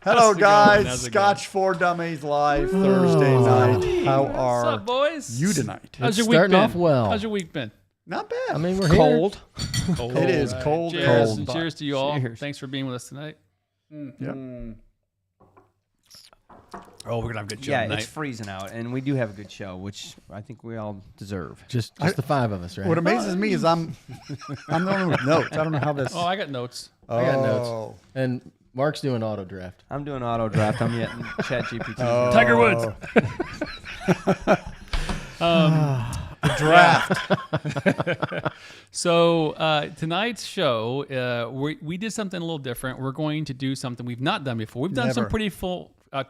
Hello, guys. Scotch for Dummies live Thursday night. How are What's up, boys? you tonight? How's your week Starting been? off well. How's your week been? Not bad. I mean, we're cold. Cold. It is cold. Cheers, Cold. and cheers to you all. Cheers. Thanks for being with us tonight. Yep. Oh, we're gonna have a good show Yeah, tonight. it's freezing out, and we do have a good show, which I think we all deserve. Just the five of us, right? What amazes me is I'm the one with notes. I don't know how this. Oh, I got notes. I got notes. And Mark's doing auto draft. I'm doing auto draft. I'm getting ChatGPT. Tiger Woods. Draft. So tonight's show, we did something a little different. We're going to do something we've not done before. We've done some Never. pretty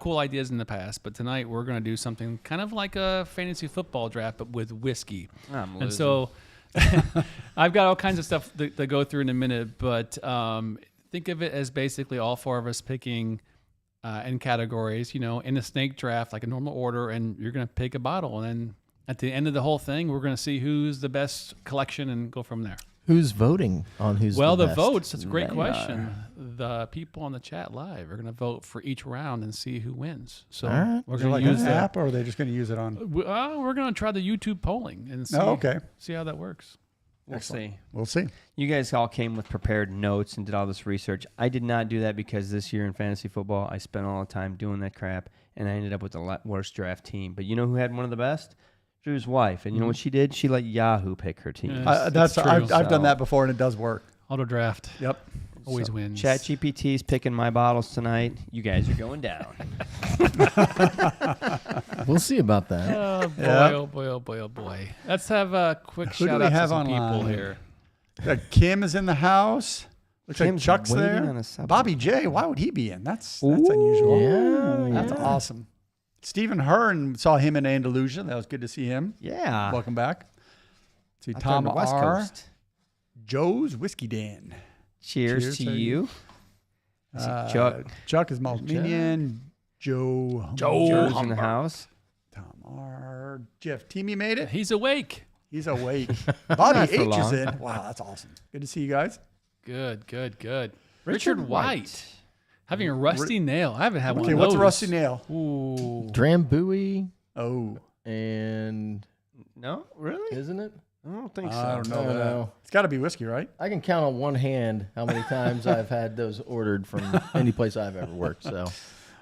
cool ideas in the past, but tonight we're going to do something kind of like a fantasy football draft, but with whiskey. I'm And losing. so I've got all kinds of stuff to go through in a minute, but think of it as basically all four of us picking in categories, in a snake draft, like a normal order, and you're going to pick a bottle. And then at the end of the whole thing, we're going to see who's the best collection and go from there. Who's voting on who's Well, the the best? votes, that's a great They question. The people on the chat live are going to vote for each round and see who wins. So All right. we're Is it going like to an use that. app, or are they just going to use it on? We're going to try the YouTube polling and see, Oh, okay. see how that works. We'll see. We'll see. You guys all came with prepared notes and did all this research. I did not do that because this year in fantasy football, I spent all the time doing that crap, and I ended up with the worst draft team. But you know who had one of the best? Drew's wife. And you know what she did? She let Yahoo pick her team. Yeah. That's true. I've done So- that before, and it does work. Auto draft Yep. always wins. ChatGPT's picking my bottles tonight. You guys are going down. We'll see about that. Oh boy, Yep. oh boy, oh boy, oh boy. Let's have a quick Who do shout we out to have some people online? here. Kim is in the house. Looks like Kim's Chuck's waiting there. on a subway. Bobby J. Why would he be in? That's unusual. Yeah, That's yeah. awesome. Stephen Hearn, saw him in Andalusia. That was good to see him. Yeah. Welcome back. See Out there Tom on the West R. Coast. Joe's Whiskey Den. Cheers to you. I see Chuck. Chuck is Maltminian. Joe. Joe's in the house. Tom R. Jeff Teamy made it. He's awake. He's awake. Bobby Not for H is long. in. Wow, that's awesome. Good to see you guys. Good, good, good. Richard White. Having a rusty nail. I haven't had one Okay, of what's those. a rusty nail? Ooh. Drambuie, Oh, and No, really? isn't it? I don't think so. I don't I know don't that. know. It's got to be whiskey, right? I can count on one hand how many times I've had those ordered from any place I've ever worked. So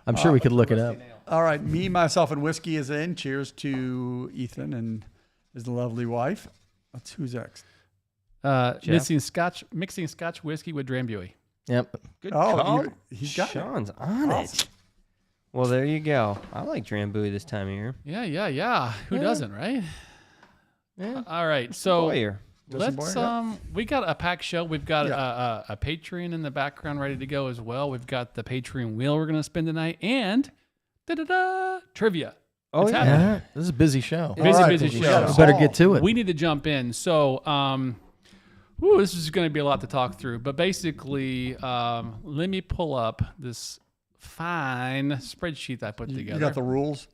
I'm sure we could look it up. All right, me, myself, and whiskey is in. Cheers to Ethan and his lovely wife. Who's next? mixing Scotch whiskey with Drambuie. Yep. Good Oh, call. he's got it. Sean's on it. Well, there you go. I like Drambuie this time of year. Yeah. Who Yeah. doesn't, right? Yeah. All right. So Boyer. Justin let's Boyer, we got a packed show. We've got Yeah. a Patreon in the background ready to go as well. We've got the Patreon wheel we're going to spin tonight and trivia. Oh, It's yeah. happening. Yeah. This is a busy show. All right, busy we show. got We it better all. get to it. We need to jump in. So, this is going to be a lot to talk through. But basically, let me pull up this fine spreadsheet I put together. You got the rules?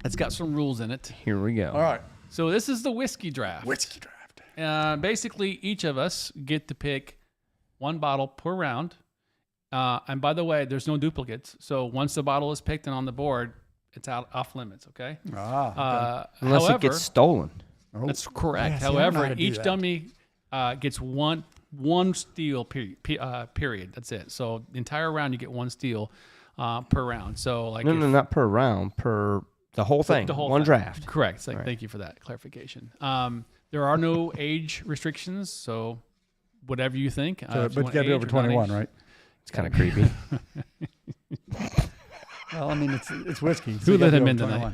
It's got some rules in it. Here we go. All right. So this is the whiskey draft. Whiskey draft. Basically, each of us get to pick one bottle per round. And by the way, there's no duplicates. So once the bottle is picked and on the board, it's off limits. Okay. Unless However, it gets stolen. Oh. that's correct. Yeah, see, I don't know how However, to do each that. dummy gets one steal period. That's it. So the entire round you get one steal per round. So like No, not per round. Per the whole thing. the whole One thing. draft. Correct. So Right. thank you for that clarification. There are no age restrictions, so whatever you think. But you got to be over 21, right? It's kind of creepy. Well, I mean, it's whiskey. So Who you gotta let be him over in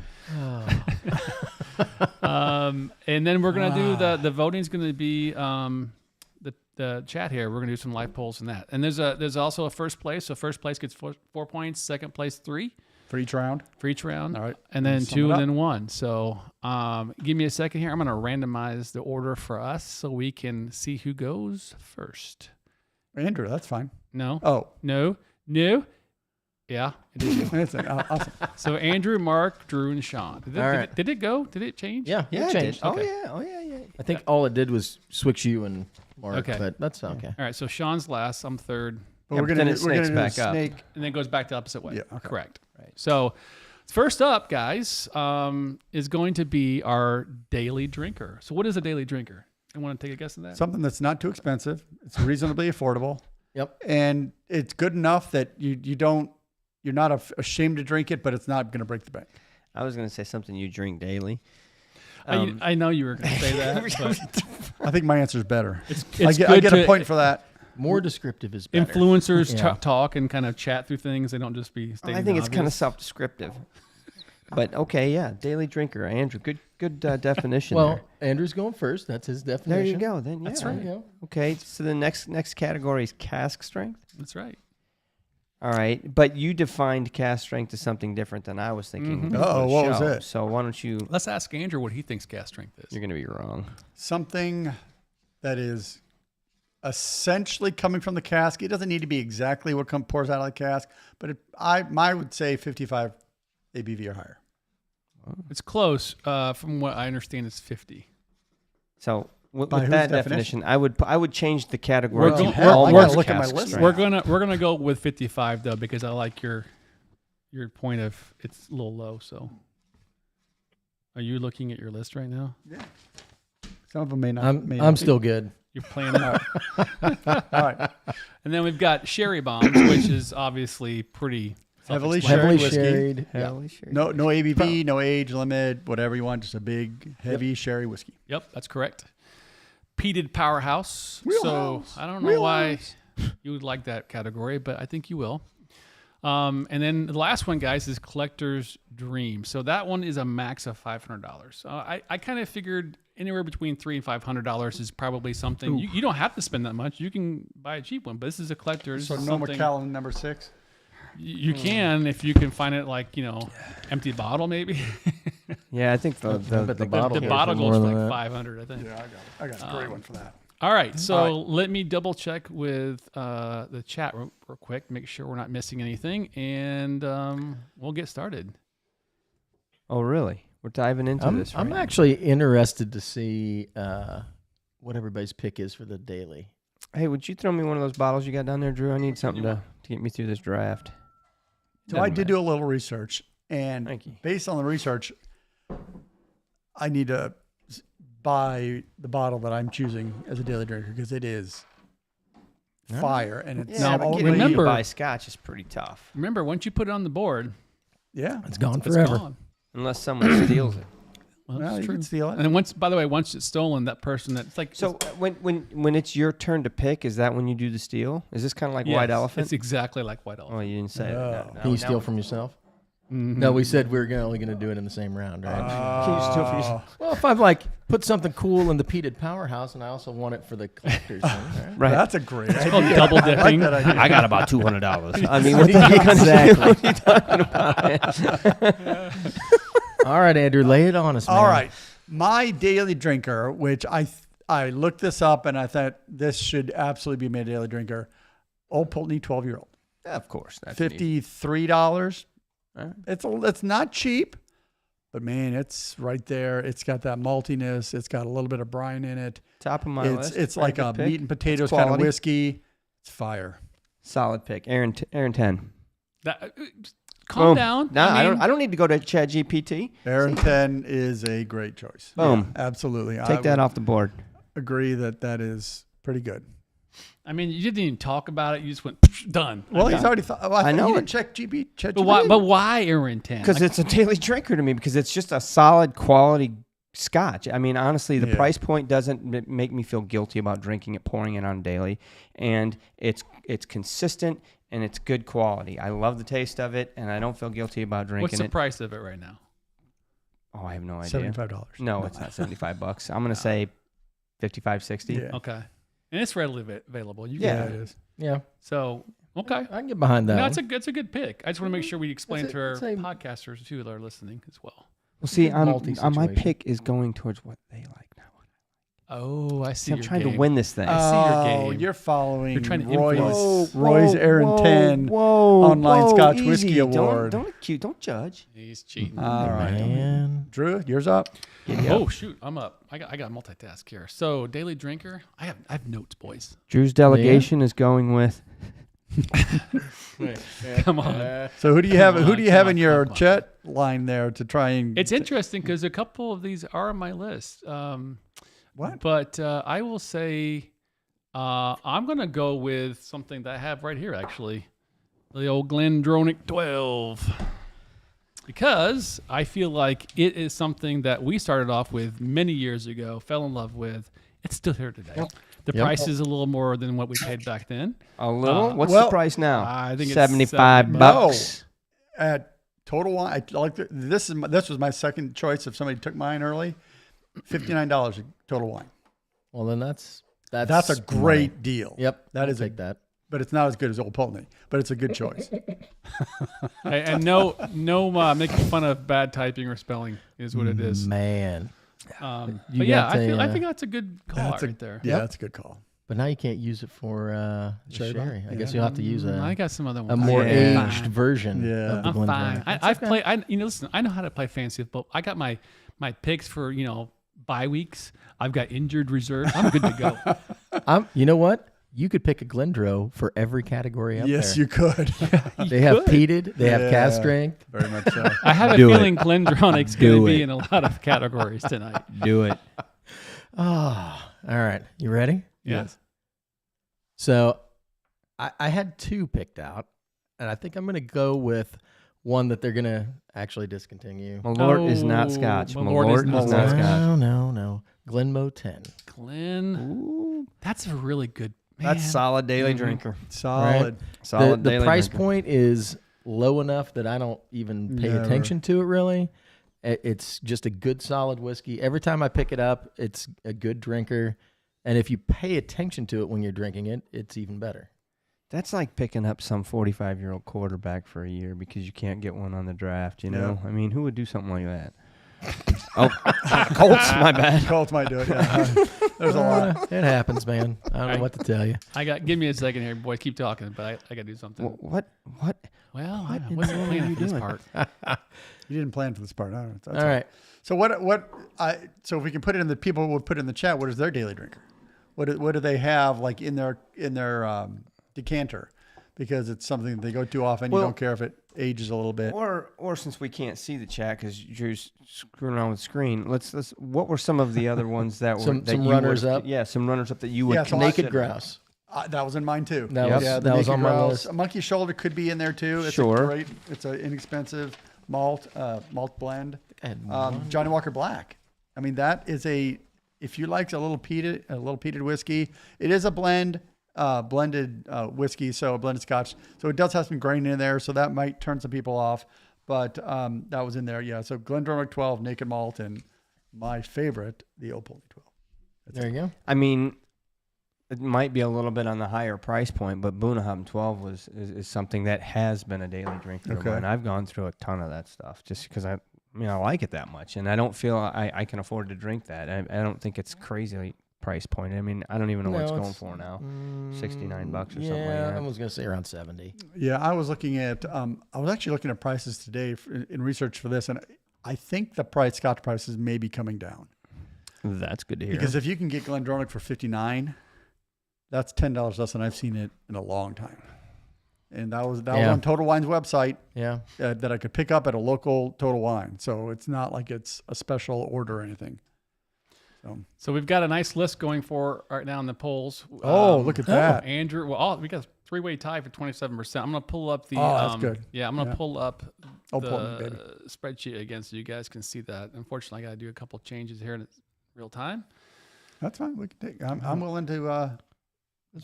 21. And then we're gonna do the voting's gonna be the chat here. We're gonna do some live polls and that. And there's also a first place. So first place gets 4 points. Second place 3 For each round? for each round. All right. And then Sum 2 it and up. then 1. So give me a second here. I'm gonna randomize the order for us so we can see who goes first. Andrew, that's fine. No. Oh. No. Yeah, it is you. That's awesome. So Andrew, Mark, Drew, and Sean. Did All right. it go? Did it change? Yeah. Yeah, It it changed. did. Okay. Oh yeah. I think all it did was switch you and Mark. Okay. But that's okay. All right. So Sean's last. I'm third. But Yeah, we're but gonna then do, it we're gonna snakes do back the up. snake. And then it goes back the opposite way. Yeah, okay. Correct. Right. So first up, guys, is going to be our daily drinker. So what is a daily drinker? I want to take a guess at that. Something that's not too expensive. It's reasonably affordable. Yep. And it's good enough that you're not ashamed to drink it, but it's not going to break the bank. I was going to say something you drink daily. I know you were going to say that. But I think my answer is better. it's I good get to a point for that. More descriptive is better. influencers Yeah. talk and kind of chat through things. They don't just be stating I think the it's kind of obvious. self-descriptive. But okay, yeah, daily drinker. Andrew, good definition Well, Andrew's going first. That's his there. definition. There you go. Then yeah. That's There right. you go. Okay, so the next category is cask strength. That's right. All right, but you defined cask strength as something different than I was thinking. Mhm. before the Uh-oh, what was show. it? So why don't you? Let's ask Andrew what he thinks gas strength is. You're going to be wrong. Something that is essentially coming from the cask. It doesn't need to be exactly what pours out of the cask, but I would say 55 ABV or higher. It's close. From what I understand, it's 50. So with By whose that definition? definition, I would change the category We're to going- I almost gotta look at my cask list. strength. We're gonna go with 55 though because I like your point of it's a little low. So, are you looking at your list right now? Yeah. Some of them may not. may I'm not be. still good. You're playing out. All right. And then we've got sherry bombs, which is obviously pretty Heavily self-explanatory. Sherry Heavily whiskey. sherried. Yeah. Holy shit. No ABV, no age limit, whatever you want. Just a big, heavy sherry whiskey. Yep, that's correct. Peated powerhouse. Wheelhouse. So I don't know why you would like that category, but I think you will. And then the last one, guys, is collector's dream. So that one is a max of $500. I kind of figured anywhere between $300 and $500 is probably something you don't have to spend that much. You can buy a cheap one, but this is a collector's. So no something Macallan number 6. you can if you can find it like empty bottle maybe. Yeah, I think the bet the the bottle bottle more goes for than like that. 500, I think. Yeah, I got a great one for that. All right, so All let me double check with the chat real quick, make sure we're not missing anything, and we'll get started. Oh, really? We're diving into this. I'm right? actually interested to see what everybody's pick is for the daily. Hey, would you throw me one of those bottles you got down there, Drew? I need something to get me through this draft. So I did do a little research, and Thank you. based on the research, I need to buy the bottle that I'm choosing as a daily drinker because it is fire, and it's Yeah, Now, but only getting you to remember- buy Scotch is pretty tough, Remember, once you put it on the board, yeah. It's gone it's forever. gone. unless someone steals it. Well, Well, that's you true. can steal it. And then once it's stolen, that person that's like So when it's your turn to pick, is that when you do the steal? Is this kind of like White yes, Elephant? It's exactly like White Elephant. Oh, you didn't say No. that. Can you steal from yourself? Mhm. No, we said we were only going to do it in the same round, right? Can you steal from yourself? Well, if I've put something cool in the Peated powerhouse, and I also want it for the collectors, thing, right? Right. That's a great idea. called double I like dipping. that idea. I got about $200. I mean, what the heck? Exactly. All right, Andrew, lay it on us, man. All right. My daily drinker, which I looked this up and I thought this should absolutely be my daily drinker. Old Pulteney 12-year-old. Of course. That's an easy- $53. All right. It's not cheap, but man, it's right there. It's got that maltiness. It's got a little bit of brine in it. Top of my list. It's Very like good a pick. meat and potatoes It's kind of quality. whiskey. It's fire. Solid pick. Aaron 10. Calm Boom. down. No, I mean, don't need to go to ChatGPT. Aaron 10 is a great choice. Boom. Yeah, absolutely. Take that off the board. Agree that is pretty good. I mean, you didn't even talk about it. You just went done. Well, Okay. he's already thought. I know You it. didn't check ChatGPT. But why Aaron 10? Because it's a daily drinker to me because it's just a solid quality Scotch. I mean, honestly, the Yeah. price point doesn't make me feel guilty about drinking it, pouring it on daily, and it's consistent and it's good quality. I love the taste of it, and I don't feel guilty about drinking What's the it. price of it right now? Oh, I have no idea. $75. No, it's not $75. I'm gonna say 55, 60. Yeah. Okay. And it's readily available. You Yeah, can, it is. Yeah, So, okay. I can get behind that. No, one. it's a good pick. I just want to make sure we explain It's a- to our it's a- podcasters too that are listening as well. Well, see, my Multi-situation. pick is going towards what they like now. Oh, I see. I'm your trying game. to win this thing. I see your Oh, game. you're following You're trying to Roy's, influence. Roy's Aaron 10 Online Scotch Whiskey Award. Don't judge. He's cheating. All right. Man. Drew, yours up. Oh shoot, I'm up. I got multitask here. So daily drinker. I have notes, boys. Drew's delegation is going with Come on. So who do you have? Come Who on, do you have come in on, your come on. chat line there to try and? It's interesting because a couple of these are on my list. What? But I will say I'm going to go with something that I have right here, actually. The old Glendronach 12. Because I feel like it is something that we started off with many years ago, fell in love with. It's still here today. The Yep. price is a little more than what we paid back then. A little. What's well, the price now? I think it's 75 $70. bucks. At Total Wine, I like this was my second choice if somebody took mine early. $59 at Total Wine. Well, then that's That's a great deal. Yep. That I'll is take that. but it's not as good as Old Pulteney. But it's a good choice. And no making fun of bad typing or spelling is what it is. Man. You But yeah, got I a, think that's a good call That's right there. Yeah, Yep. that's a good call. But now you can't use it for Sherry sherry. bar? I guess Yeah. you'll have to use I a got some other ones. more Yeah. aged version Yeah. of the I'm Glendronach. fine. I've played. Listen. I know how to play fantasy football. I got my picks for bye weeks. I've got injured reserve. I'm good to go. You know what? You could pick a Glendro for every category up Yes, there. you could. They have peated. They have Yeah. cask strength. Very much so. I have a Do it. feeling Glendronach's going Do to be it. in a lot of categories tonight. Do it. Oh, all right. You ready? Yes. So I had two picked out, and I think I'm going to go with one that they're going to actually discontinue. Malort is not Oh, Scotch. Malort is not Scotch. Scotch. No. Glenmo 10. Glenn, that's a really good. Man. That's solid daily Mhm. drinker. Solid. Solid The daily price drinker. point is low enough that I don't even pay Never. attention to it really. It's just a good solid whiskey. Every time I pick it up, it's a good drinker. And if you pay attention to it when you're drinking it, it's even better. That's like picking up some 45-year-old quarterback for a year because you can't get one on the draft, you know? I mean, who would do something like that? Colts, my bad. Colts might do it. Yeah. There's a lot. It happens, man. I don't know what to tell you. Give me a second here, boy. Keep talking, but I got to do something. What? Well, I in wasn't the world are planning you for this doing? part. You didn't plan for this part. All right. That's All right. So so if we can put it in the people would put in the chat, what is their daily drinker? What do they have like in their decanter? Because it's something that they go too often. You don't care if it ages a little bit. Or since we can't see the chat because Drew's screwing around with the screen, let's. What were some of the other ones that were Some that you runners would, up? Yeah, some runners up that you would. Yeah, so Naked consider. grouse. That was in mine too. That was- the that was Naked on my Grouse. list. A monkey shoulder could be in there too. It's Sure. a great. It's an inexpensive malt blend. I had one. Johnny Walker Black. I mean, that is if you like a little peated whiskey, it is a blended whiskey, so a blended Scotch. So it does have some grain in there, so that might turn some people off. But that was in there, yeah. So Glendronach 12, Naked Malt, and my favorite, the Old Pulteney 12. There you go. I mean, it might be a little bit on the higher price point, but Bunnahabhain 12 is something that has been a daily drinker of Okay. mine. I've gone through a ton of that stuff just because I like it that much, and I don't feel I can afford to drink that. I don't think it's crazy price point. I mean, I don't even know what it's going for now. $69 or something like that. I was going to say around 70. Yeah, I was looking at. I was actually looking at prices today in research for this, and I think the Scotch prices may be coming down. That's good to hear. Because if you can get Glendronach for $59, that's $10 less than I've seen it in a long time. And that was on Total Wine's website Yeah. that I could pick up at a local Total Wine. So it's not like it's a special order or anything. So we've got a nice list going for right now in the polls. Look at that. Andrew. Well, we got a three-way tie for 27%. I'm going to pull up the. That's good. Yeah, I'm going to pull up Oh, pull it, baby. the spreadsheet again so you guys can see that. Unfortunately, I got to do a couple changes here in real time. That's fine. We can take. I'm willing to.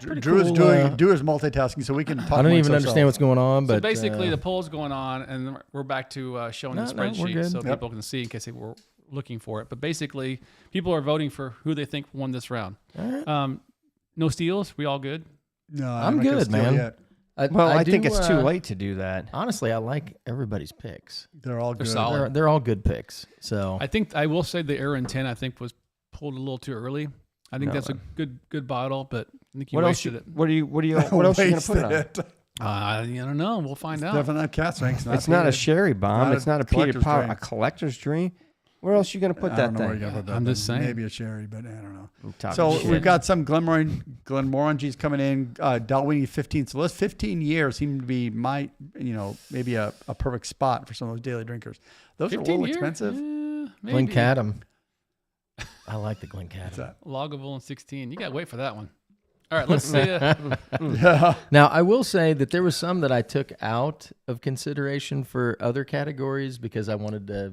pretty Drew is cool, Drew is multitasking, so we can talk. I don't amongst even understand what's going on, but So basically, the poll's going on, and we're back to showing the No, we're spreadsheet good. so Yep. people can see in case they were looking for it. But basically, people are voting for who they think won this round. All right. No steals. We all good? No, I'm not gonna good, steal man. yet. I think do, it's too late to do that. Honestly, I like everybody's picks. They're all good. solid. They're all good picks. So I think I will say the Aaron 10 I think was pulled a little too early. I think No. that's a good bottle, but I think you What else? wasted it. What else are you gonna put it on? Wasted. I don't know. We'll find out. Definitely not cask strength. It's not a sherry bomb. Not It's a not a peated collector's power. dream. A collector's dream. Where else are you gonna put I that don't know where thing? you're gonna put that I'm thing. just saying. Maybe a sherry, but I don't know. I'm talking So shit. we've got some Glenmorangie Glenmorangie's coming in. Dalwhinnie 15. So those 15 years seem to be maybe a perfect spot for some of those daily drinkers. Those are a little expensive. Glencadam. I like the Glencadam. Lagavulin 16. You got to wait for that one. All right, let's see. Yeah. Now, I will say that there was some that I took out of consideration for other categories because I wanted to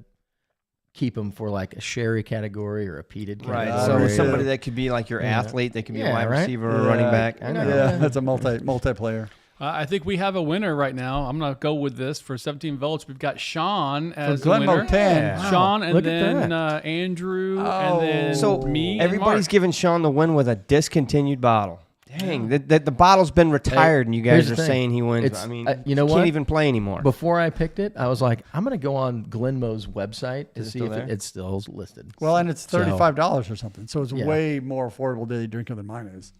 keep them for like a sherry category or a peated category. Right. So somebody that could be like your athlete, they could be a wide receiver or a running back. I know. Yeah, that's a multiplayer. I think we have a winner right now. I'm going to go with this for 17 votes. We've got Sean as the Glenmo winner. 10. Wow. Sean, and Look at then that. Andrew, and then So me. everybody's and Mark. giving Sean the win with a discontinued bottle. Dang, the bottle's been retired, and you guys here's the are thing. saying he wins. It's- I mean, you know can't what? even play anymore. Before I picked it, I was like, I'm going to go on Glenmo's website to Is it see still if there? it's still listed. Well, and it's $35 or something. So it's Yeah. way more affordable daily drinker than mine is.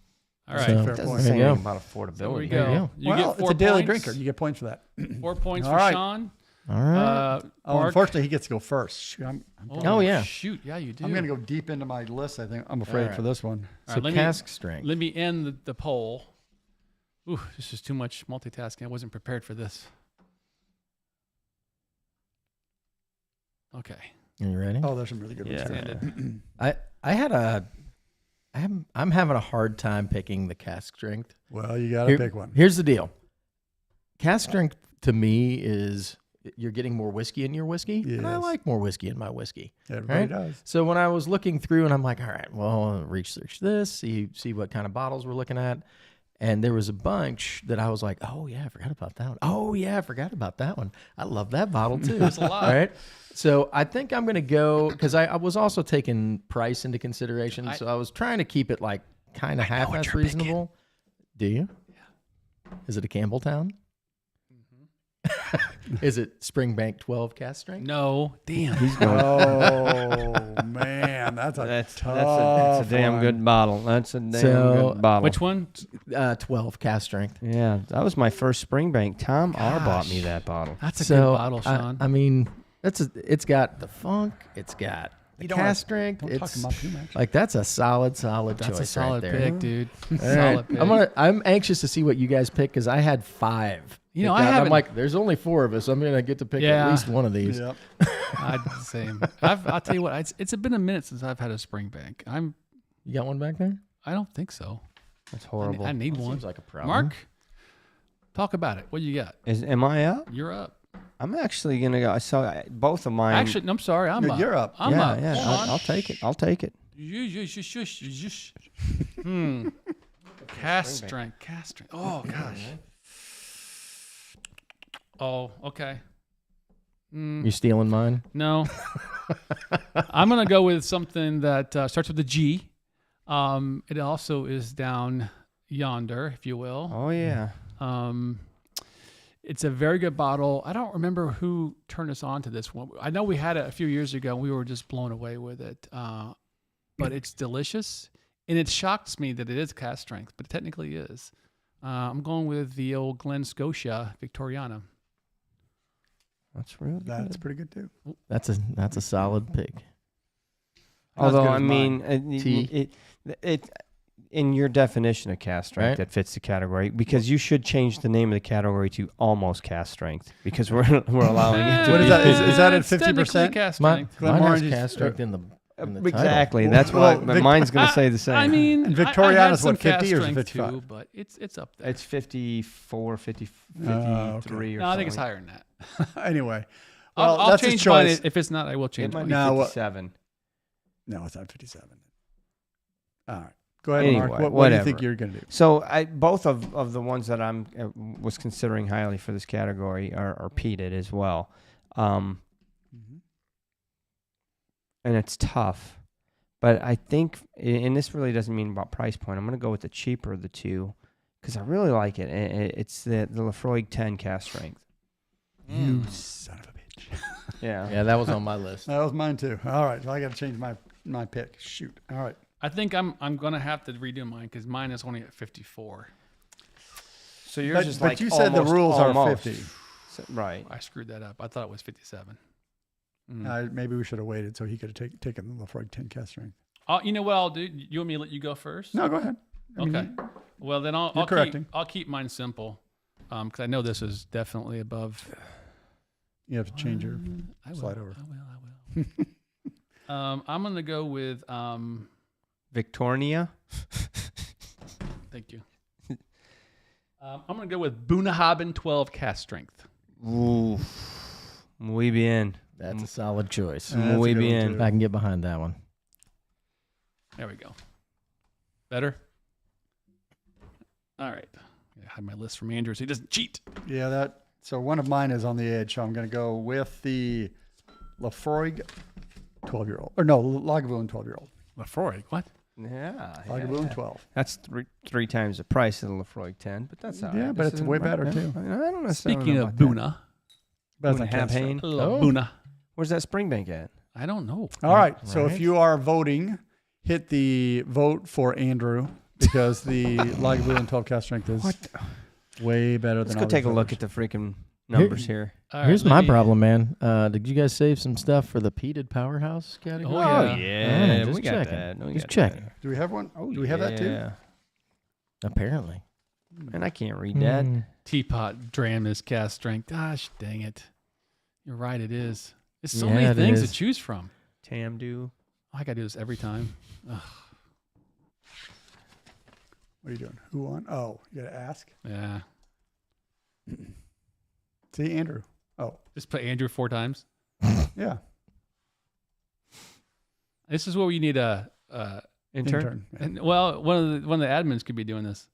All right. So- it Fair doesn't point. say There you anything go. about affordability. There we There you go. go. You Well, get it's 4 a daily points. drinker. You get points for that. 4 points All for right. Sean. All right. Mark. Unfortunately, he gets to go first. Shoot, I'm Oh, yeah. Shoot, yeah, you do. going to go deep into my list, I think. I'm afraid All right. for this one. All So right, cask strength. Let me end the poll. Ooh, this is too much multitasking. I wasn't prepared for this. Okay. Are you ready? Oh, there's some really good ones. Yeah. here. I'm having a hard time picking the cask strength. Well, you got to pick one. Here's the deal. Cask strength to me is you're getting more whiskey in your whiskey, and I Yes. like more whiskey in my whiskey. Everybody right? does. So when I was looking through, and I'm like, all right, well, I'll research this, see what kind of bottles we're looking at, and there was a bunch that I was like, oh yeah, I forgot about that one. Oh yeah, I forgot about that one. I love that bottle too. That's a lot. All right. So I think I'm gonna go because I was also taking price into consideration. So I was trying to keep it like kind of half-ass reasonable. Do you? Yeah. Is it a Campbelltown? Is it Springbank 12 cask strength? No. Damn. Oh, man. That's a That's tough a damn one. good bottle. That's a damn So, good bottle. Which one? 12 cask strength. Yeah, that was my first Springbank. Tom R bought me that bottle. That's a So good bottle, Sean. I mean, it's got the funk. It's got the don't wanna- cask strength. Don't talk It's about too much. like that's a solid That's choice a solid right there. pick, dude. All right. Solid pick. I'm anxious to see what you guys pick because I had 5. You know, picked I out, and haven't- I'm like, there's only 4 of us. I'm gonna get to pick Yeah. at least one of these. Yep. I'd the same. I'll tell you what. It's been a minute since I've had a Springbank. You got one back there? I don't think so. That's horrible. I need one. Seems like a problem. Mark, talk about it. What do you got? Am I up? You're up. I'm actually gonna go. So both of mine. Actually, no, I'm sorry. I'm up. You're up. I'm yeah, up. yeah. Hold on. I'll take it. I'll take it. Cast strength. Oh gosh. Oh, okay. You stealing mine? No. I'm gonna go with something that starts with a G. It also is down yonder, if you will. Oh yeah. It's a very good bottle. I don't remember who turned us on to this one. I know we had it a few years ago. We were just blown away with it. But it's delicious. And it shocks me that it is cask strength, but it technically is. I'm going with the old Glen Scotia Victoriana. That's really That's good. pretty good, too. That's a solid pick. Although good I as mean, Tea. it in your definition of cast strength Right. that fits the category because you should change the name of the category to almost cast strength because we're allowing it to What be is that? Is that at It's technically 50%? cast Mine strength. has Glenmorangie- cask strength in the title. exactly. Well, That's well, why. But mine's going to say the same. I mean, And I Victoriana's had some what, 50 cast or is it strength 55? Too, but it's up there. it's 54, 50, 53 okay. or no, something. I think it's higher than that. Anyway. Well, I'll that's his change mine. choice. If it's not, I will It change might mine. be No, what- 57. No, it's not 57. All right. Go ahead, Anyway, Mark. What do you whatever. think you're going to do? So both of the ones that I'm was considering highly for this category are peated as well, and it's tough. But I think, and this really doesn't mean about price point. I'm going to go with the cheaper of the two because I really like it. It's the Lafroig 10 cask strength. You son of a bitch. Yeah. Yeah, that was on my list. That was mine, too. All right. So I got to change my pick. Shoot. All right. I think I'm gonna have to redo mine because mine is only at 54. So yours But, is but like you said the almost- rules almost. are 50. So- right. I screwed that up. I thought it was 57. Maybe we should have waited so he could have taken the Lafroig 10 cast strength. You know what I'll do? You want me to let you go first? No, go ahead. I mean, Okay. Well, then You're I'll correcting. keep mine simple, because I know this is definitely above. You have to change your I will, slide over. I will. I'm gonna go with. Victoria. Thank you. I'm gonna go with Bunnahabhain 12 cast strength. Ooh, muy bien. That's a solid choice. That's a Muy good one, bien. too. I can get behind that one. There we go. Better. All right. I had my list from Andrew, so he doesn't cheat. Yeah, so one of mine is on the edge, so I'm going to go with the Lafroig 12-year-old. Or no, Lagavulin 12-year-old. Lafroig, what? Yeah. Lagavulin yeah. 12. That's three times the price of the Lafroig 10, but that's all right. Yeah, but This it's isn't way my- better, yeah, too. I don't necessarily Speaking know of about that. Buna, But it's Boone not cast Habhain. strength. hello, Oh. Buna. Where's that Springbank at? I don't know. All right. So Right. if you are voting, hit the vote for Andrew because the Lagavulin 12 cast strength is way better Let's than go all take a these look others. at the freaking numbers here. All right, Here's let my me- problem, man. Did you guys save some stuff for the Peated Powerhouse category? Oh, yeah. yeah, just we got checking. that. No, we Just got checking. that. Do we have one? Oh, Do we have that too? yeah. Apparently. And I can't read that. Hmm. Teapot Dram is cast strength. Gosh, dang it. You're right, it is. There's so Yeah, many it things is. to choose from. Tamdu. I got to do this every time. Ugh, What are you doing? Who won? Oh, you got to ask. yeah. See, Andrew. Oh, Just put Andrew 4 times. yeah. This is where you need a. Intern? Yeah. And, well, one of the admins could be doing this.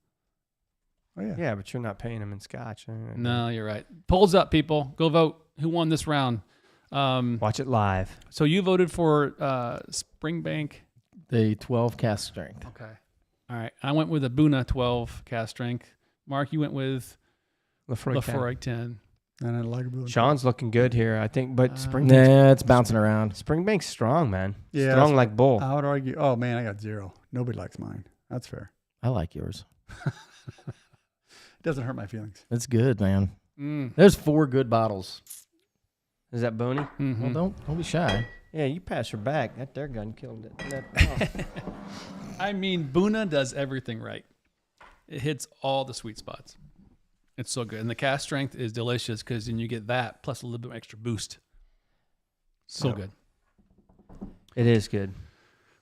Oh, yeah. Yeah, but you're not paying him in Scotch. No, you're right. Polls up, people. Go vote. Who won this round? Watch it live. So you voted for Springbank. The 12 cast strength. Okay. All right. I went with a Buna 12 cast strength. Mark, you went with Lafroig 10. Lafroig 10. And I like Lagavulin. Sean's looking good here, I think. But Springbank's, Nah, it's bouncing around. Springbank's strong, man. Yeah, Strong that's- like bull. I would argue. Oh, man, I got 0. Nobody likes mine. That's fair. I like yours. It doesn't hurt my feelings. It's good, man. Mm. There's 4 good bottles. Is that Boney? Mhm. Well, don't be shy. Yeah, you pass her back. That dare gun killed it. I mean, Buna does everything right. It hits all the sweet spots. It's so good. And the cast strength is delicious because then you get that plus a little bit extra boost. So Yeah. good. It is good.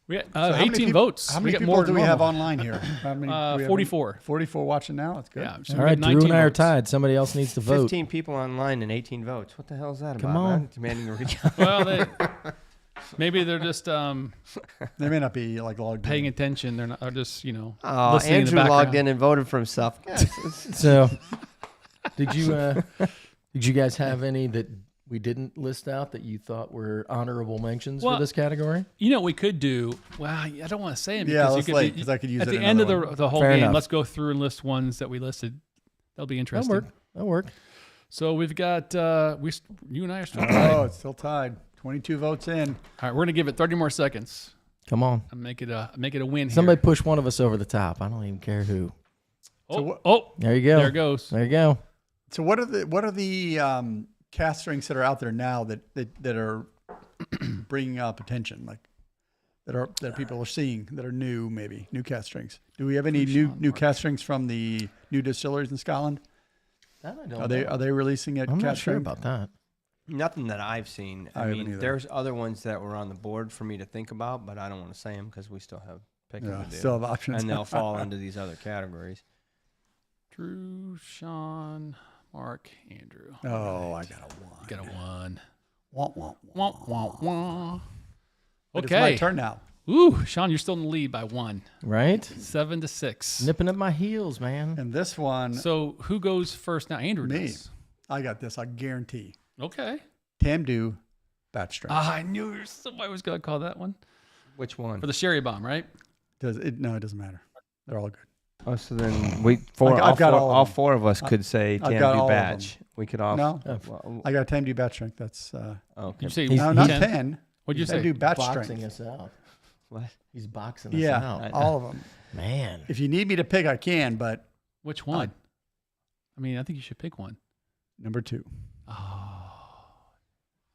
We got So how many 18 people- votes. How we many got people more do than we have normal. online here? How many? do we have 44. 44 watching now. That's good. Yeah. so All we right, got Drew 19 and I are votes. tied. Somebody else needs to vote. 15 people online and 18 votes. What the hell is that Come about, on. man? Demanding a recount. Well, maybe they're just They may not be like logged in. paying attention. They're not. They're just Oh, listening in the Andrew logged background. in and voted for himself. Yeah, it's- So, did you guys have any that we didn't list out that you thought were honorable mentions Well, for this category? You know what we could do? Well, I don't want to say them Yeah, because let's you late could because I could use at it the in end of another one. the whole Fair game. enough. Let's go through and list ones that we listed. That'll be That'll interesting. work. That'll work. So we've got you and I are still Oh, tied. it's still tied. 22 votes in. All right, we're gonna give it 30 more seconds Come on. and make it a win. Somebody here. push one of us over the top. I don't even care who. Oh, There you go. there it goes. There you go. So what are the cast strings that are out there now that are bringing up attention, like that people are seeing that are new, maybe new cast strings? Do we have any new cast strings from the new distilleries in Scotland? That I don't Are they releasing a I'm cast not sure string? about that. Nothing that I've seen. I I haven't mean, either. there's other ones that were on the board for me to think about, but I don't want to say them because we still have picking Yeah, to do. still have options. And they'll fall into these other categories. Drew, Sean, Mark, Andrew. Oh, I got a one. You got a one. Wah, wah, Wah, wah, wah. But it's my Okay. turn now. Ooh, Sean, you're still in the lead by 1, Right? 7-6. Nipping at my heels, man. And this one, So who goes first now? Andrew Me. does. I got this. I guarantee. Okay. Tamdu batch string. I knew somebody was gonna call that one Which one? for the sherry bomb, right? Does it? No, it doesn't matter. They're all good. Oh, so then we I've got all of all them. 4 of us could say I've got all Tamdu of batch. We could all. No. Well, I got a Tamdu batch string. That's okay. You say He's- no, not 10? 10. What'd you say? Tamdu batch boxing strength. us out. What? He's boxing us Yeah, out. all of them. Man. If you need me to pick, I can. But Which one? I mean, I think you should pick one. number 2. Oh,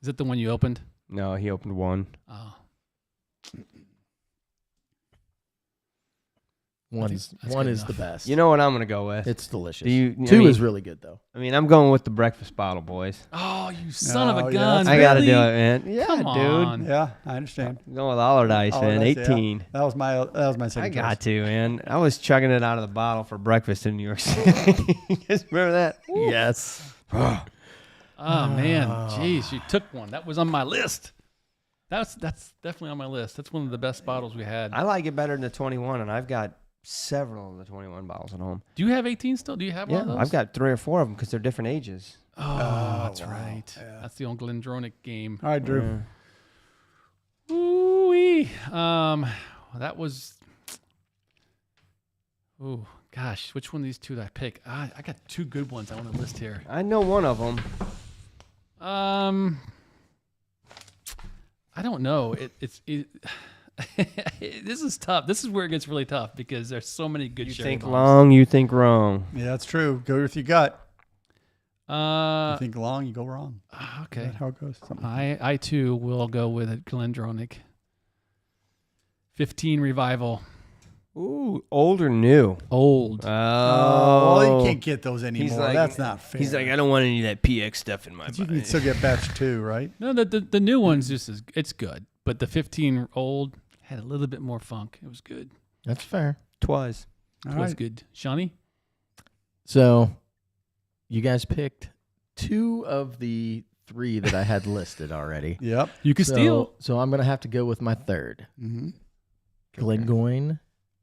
is it the one you opened? No, he opened one. Oh, One that's is good the enough. best. You know what I'm gonna go with? It's delicious. I Two mean- is really good though. I mean, I'm going with the breakfast bottle, boys. Oh, you son Oh, of a yeah, gun! that's I gotta really? do it, man. Yeah, Come dude. on. Yeah, I understand. I'm going with Allardyce, man. Allardyce, yeah. 18. That was my second I choice. got to, man. I was chugging it out of the bottle for breakfast in New York City. You guys remember that? Yes. Oh man, jeez, you took one. That was on my list. That's definitely on my list. That's one of the best bottles we had. I like it better than the 21, and I've got several of the 21 bottles at home. Do you have 18 still? Do you have one Yeah, of those? I've got 3 or 4 of them because they're different ages. Oh, that's wow. right. Yeah. That's the old Glendronach game. All right, Drew. Ooh-wee. That was. Oh gosh, which one of these two did I pick? I got 2 good ones I want to list here. I know one of them. I don't know. This is tough. This is where it gets really tough because there's so many good. You sherry think bombs. long, you think wrong. Yeah, that's true. Go with your gut. You Uh, think long, you go wrong. Is okay. that how it goes? Something. I too will go with it. Glendronach. 15 Revival. Ooh, old or new? Old. Oh, well, you can't get those anymore. like- That's not fair. He's like, I don't want any of that PX stuff in my 'Cause you body. can still get batch 2, right? No, the new one's just it's good, but the 15 old had a little bit more funk. It was good. That's fair. Twas. It All was right. good. Shawnee? So, you guys picked 2 of the 3 that I had listed already. Yep. You can steal. So I'm gonna have to go with my third, Mm-hmm. Glengoyne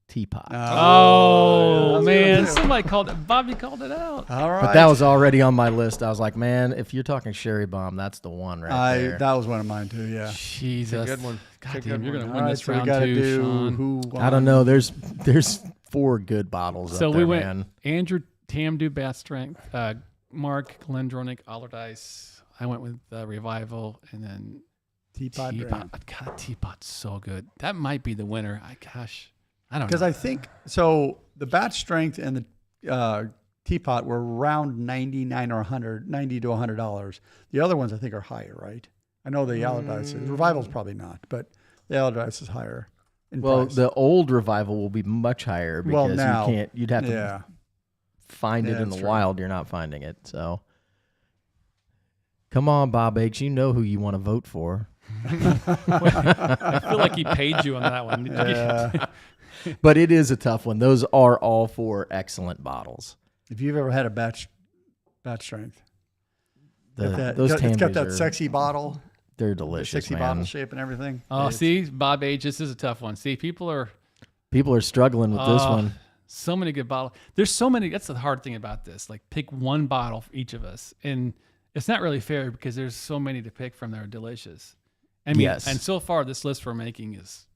Teapot. Oh, man. Somebody called it. Bobby called it out. All right. But that was already on my list. I was like, man, if you're talking sherry bomb, that's the one right there. That was one of mine too. Yeah. Jesus. good one. God It's a damn, good you're one. going to All win right, this so we round got to too, do Sean. who won. I don't know. There's 4 good bottles So up we there, went man. Andrew Tamdu Bath Strength, Mark Glendronach Allardyce. I went with Revival, and then Teapot. Teapot. God, Teapot's so good. That might be the winner. I don't know. Because I think so. The batch strength and the teapot were around 99 or 100, $90 to $100. The other ones I think are higher, right? I know the Allardyce. Revival's probably not, but the Allardyce is higher. In Well, price. the old Revival will be much higher because now, you'd have to yeah. find it Yeah, in that's the true. wild. You're not finding it. So come on, Bob Aches. You know who you want to vote for. I feel like he paid you on that one. Yeah. But it is a tough one. Those are all 4 excellent bottles. If you've ever had a batch strength, Those it's got Tambys that are, sexy bottle, they're the delicious, sexy man. bottle shape and everything. Oh, It's- see, Bob Age, this is a tough one. See, people are struggling with this one. so many good bottles. There's so many. That's the hard thing about this. Like, pick one bottle for each of us, and it's not really fair because there's so many to pick from that are delicious. I mean, Yes. and so far this list we're making is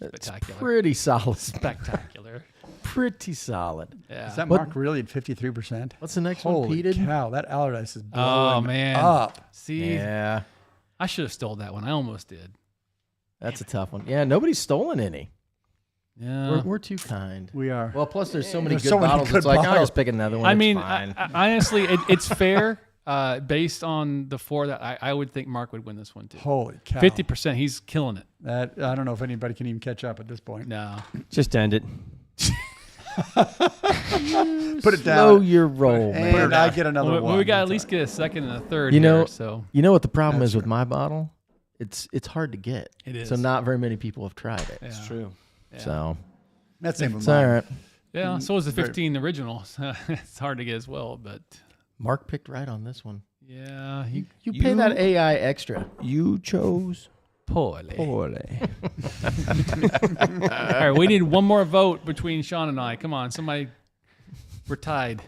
It's spectacular. pretty solid. Spectacular. Pretty solid. Yeah. Is that What- mark really at 53%? What's the next one? Holy Peated? cow, that Allardyce is Oh blowing man. up. See, Yeah, I should have stole that one. I almost did. that's a tough one. Yeah, nobody's stolen any. Yeah. We're too kind. We are. Well, plus there's so many There's good so many bottles. good It's like, I'll bottles. just pick another one. I It's mean, fine. I honestly, it's fair. Based on the 4 that I would think Mark would win this one too. Holy cow. 50%. He's killing it. That I don't know if anybody can even catch up at this point. No. Just end it. Put it Slow down. your roll, man. And I get another Well, one. we got to at least get a second and a third You know- here, so You know what the problem That's is with my bottle? It's hard to get. it is. So not very many people have tried it. Yeah. True. Yeah. So That's same with it's mine. all right. Yeah, so was the Very- 15 original. It's hard to get as well, but Mark picked right on this one. yeah, You he pay that AI extra. You chose poorly. poorly. All right, we need one more vote between Sean and I. Come on, somebody. We're tied.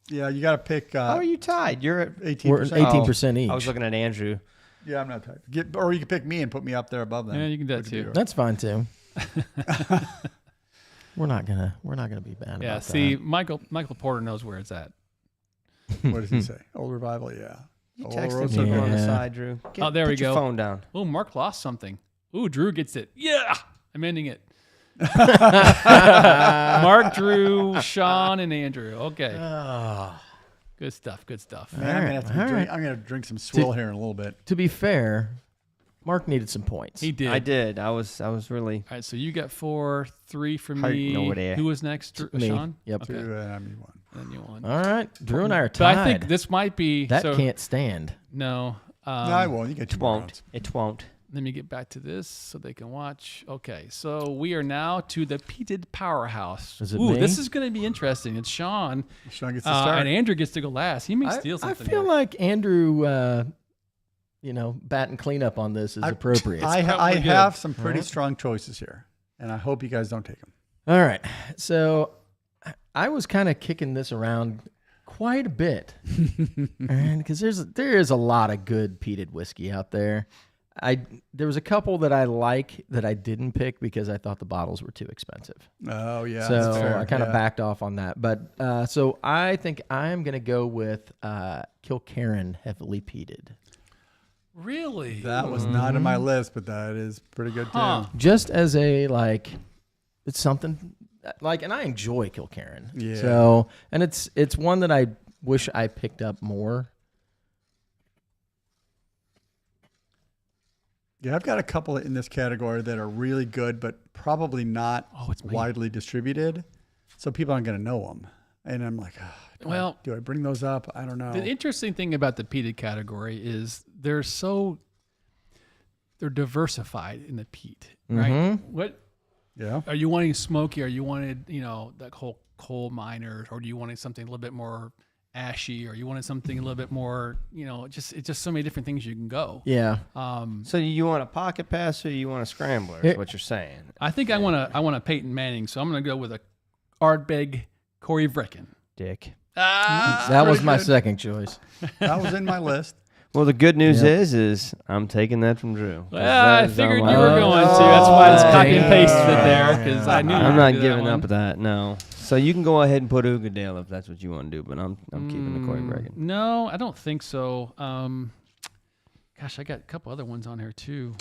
Yeah, you got to pick How are you tied? You're at 18%. We're 18% each. I was looking at Andrew. Yeah, I'm not tied. Or you can pick me and put me up there above them. Yeah, you can do that We too. it. That's fine too. We're not gonna be bad. Yeah, about see, that. Michael Porter knows where it's at. What does he say? Old Revival, yeah. You Old texted Road me on the Yeah. side, Drew. Oh, there put we your go. phone down. Oh, Mark lost something. Ooh, Drew gets it. Yeah, I'm ending it. Mark, Drew, Sean, and Andrew. Okay, Ah. good stuff. Good stuff. Man, I'm gonna have to All right. I'm gonna drink some swill here in a little bit. To be fair, Mark needed some points. He did. I did. I was really All right, so you got 4, 3 for Hard me. over there. Who was next? Me. Sean? Yep. Okay. Two, and I mean one. Then you won. All right. Drew and I are But tied. I think this might be that so, can't stand. No. No, I won't. You get two it more won't. rounds. It won't. Let me get back to this so they can watch. Okay, so we are now to the Peated Powerhouse. Is it Ooh, me? this is going to be interesting. It's Sean, Sean gets to start. and Andrew gets to go last. He may steal I something. feel here. like Andrew, batting cleanup on this is appropriate. I probably good. have some pretty strong choices here, and I hope you guys don't take them. All right. So I was kind of kicking this around quite a bit, and because there is a lot of good peated whiskey out there. There was a couple that I like that I didn't pick because I thought the bottles were too expensive. Oh yeah, So that's fair. I kind of Yeah. backed off on that. But so I think I'm going to go with Kilkerran Heavily Peated. Really? That was not in my list, but that is pretty good Huh. too. Just as it's something like, and I enjoy Kilkerran. Yeah. So, and it's one that I wish I picked up more. Yeah, I've got a couple in this category that are really good, but probably not it's me. widely distributed, so people aren't going to know them. And I'm like, do I bring those up? I don't know. The interesting thing about the peated category is they're diversified in the peat, right? Mm-hmm. What Yeah. are you wanting? Smoky? Are you wanted that whole coal miners, or do you wanted something a little bit more ashy, or you wanted something a little bit more? It's just so many different things you can go. Yeah. So you want a pocket pass or you want a scrambler? Is what you're saying? I think I want a Peyton Manning, so I'm going to go with a Ardbeg Corey Vrecken. Dick. That was my second choice. That was in my list. Well, the good news is I'm taking that from Drew. 'Cause Well, that I is figured on you my were list. going to. That's why I just copy and pasted it there, Yeah. because I knew you I'm were not gonna do that giving one. up that. No. So you can go ahead and put Ugadale if that's what you want to do, but I'm keeping the Corey Bregan. No, I don't think so. Gosh, I got a couple other ones on here too.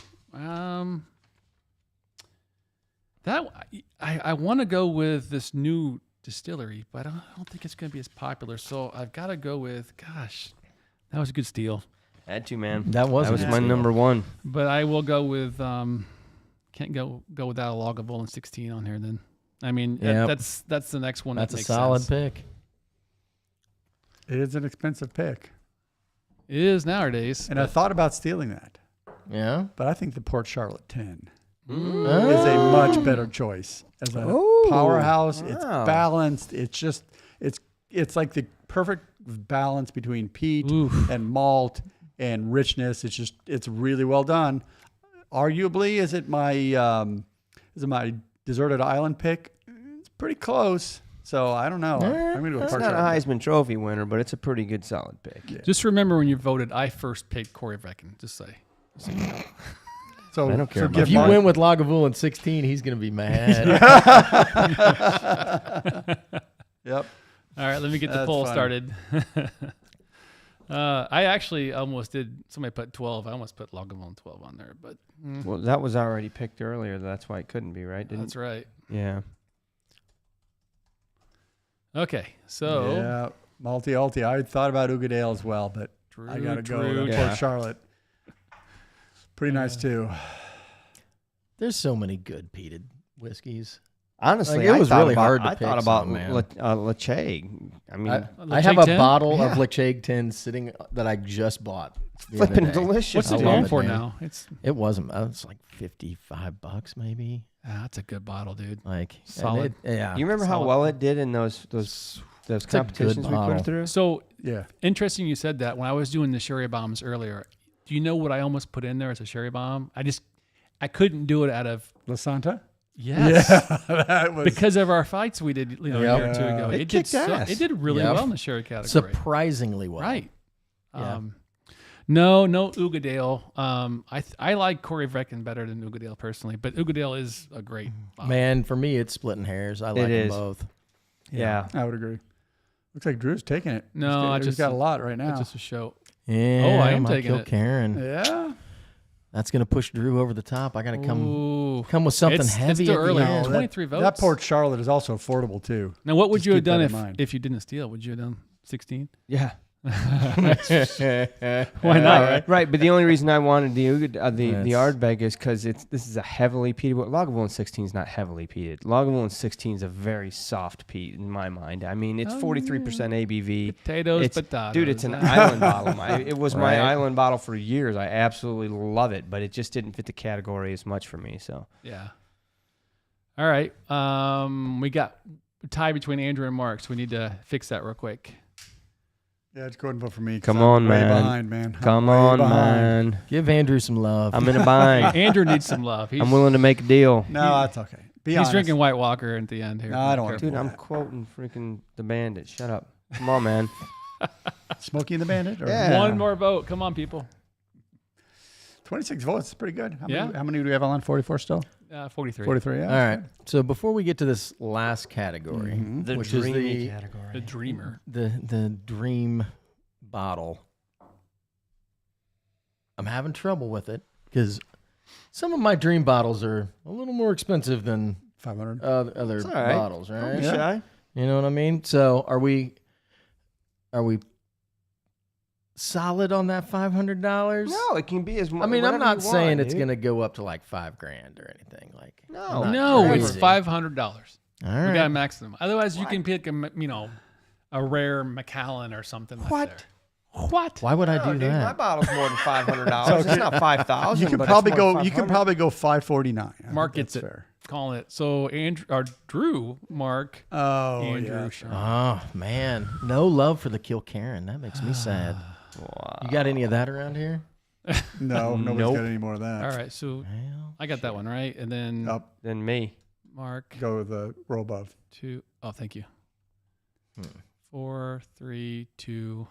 I want to go with this new distillery, but I don't think it's going to be as popular. So I've got to go with. Gosh, that was a good steal. Had to, man. That was my steal. number one. But I will go with. Can't go without a Lagavulin 16 on here. Then I mean Yep. that's the next one. That's that a makes solid sense. pick. It is an expensive pick, It is nowadays. and I thought about stealing that, Yeah. but I think the Port Charlotte 10 Oh. is a much better choice as a powerhouse. It's wow. balanced. It's just it's like the perfect balance between peat Oof. and malt and richness. It's really well done. Arguably, is it my deserted island pick? It's pretty close. So I don't know. I'm going to do a It's Port not a Charlotte. Heisman Trophy winner, but it's a pretty good solid pick. Just remember when you voted, I first picked Corey Vrecken. Just say. So I don't care so about give If you Mark- went with Lagavulin 16, he's going to be mad. Yep. All right, let me get the That's poll funny. started. I actually almost did. Somebody put 12. I almost put Lagavulin 12 on there, but Well, that was already picked earlier. That's why it couldn't be, right? that's right. Yeah. Okay, so Yeah. Malty. I thought about Ugadale as well, but I got to go with Yeah. Port Charlotte. Pretty nice too. There's so many good peated whiskeys. Honestly, Like, it was I thought really about, hard to I pick thought about some, man. Lacheg. I mean, I have a 10? bottle of Yeah. Lacheg 10 sitting that I just bought. the other flipping day. delicious. What's I it love going it, for man. now? It's It's like $55 maybe. that's a good bottle, dude. Like and Solid. yeah. You remember how Solid. well it did in those a good competitions we put bottle. it through? So Yeah. interesting you said that. When I was doing the sherry bombs earlier, do you know what I almost put in there as a sherry bomb? I couldn't do it out of La Santa? yes. Yeah. That was Because of our fights we did, a year or two ago, It it did kicked ass. it did really Yep. well in the sherry category. Surprisingly well. Right. Yeah. No Ugadale. I like Corey Vrecken better than Ugadale personally, but Ugadale is a great bottle. Man, for me, it's splitting hairs. I like them is. both. Yeah. I would agree. Looks like Drew's taking it. No, I he's just got a lot right now. It's just a show. Yeah, I am my taking it. Karen. Yeah. That's gonna push Drew over the top. I gotta Ooh. come with something It's heavy. too at the early. end. that- 23 votes. That Port Charlotte is also affordable too. Now, what would Just you have keep that done in mind. if you didn't steal? Would you have done 16? Yeah. Why not, right? Right, but the only reason I wanted the That's- Ardbeg is because this is a heavily peated. Lagavulin 16 is not heavily peated. Lagavulin 16 is a very soft peat in my mind. I mean, it's 43% ABV. Potatoes, It's, potatoes. dude, it's an island bottle. It was my Right. island bottle for years. I absolutely love it, but it just didn't fit the category as much for me. So Yeah. All right. We got a tie between Andrew and Mark, so we need to fix that real quick. Yeah, just go ahead and vote for me. 'cause Come I'm on, way man. Behind, man. I'm come way on, behind. man. Give Andrew some love. I'm in a bind. Andrew needs some love. He's, I'm willing to make a deal. No, that's okay. Be he's honest. drinking White Walker at the end here. No, I don't want to. Dude, I'm quoting freaking the Bandit. Shut up. Come on, man. Smokey and the Bandit? Or Yeah. One more vote. Come on, people. 26 votes. That's pretty good. Yeah. How many do we have on? 44 still? 43. 43, yeah. All right. So before we get to this last category, The which is dreamy the category. The Dreamer. the dream bottle, I'm having trouble with it because some of my dream bottles are a little more expensive than 500. other It's all right. bottles, Don't right? be shy. You know what I mean? So are we solid on that $500? No, it can be as much. I mean, I'm not saying it's going to go up to like $5,000 or anything. Like, No. not No, it's crazy. $500. All We right. got a maximum. Otherwise, you can pick a rare Macallan or something. What? Like there. What? Why would I No, do dude, my that? bottle's more than $500. It's not 5,000. You can but probably it's more go. than You can 500. probably go 549. I Mark think gets that's it. fair. Calling it. So Drew, Mark, Oh, Andrew, yeah. Sean. Oh, man. No love for the Kill Karen. That makes me sad. Wow. You got any of that around here? No, nobody's Nope. got any more of that. All right, so Well, I got that one right, and then Up. Than me. Mark Go with the row above. 2. Oh, thank you. Hmm. 4, 3, 2.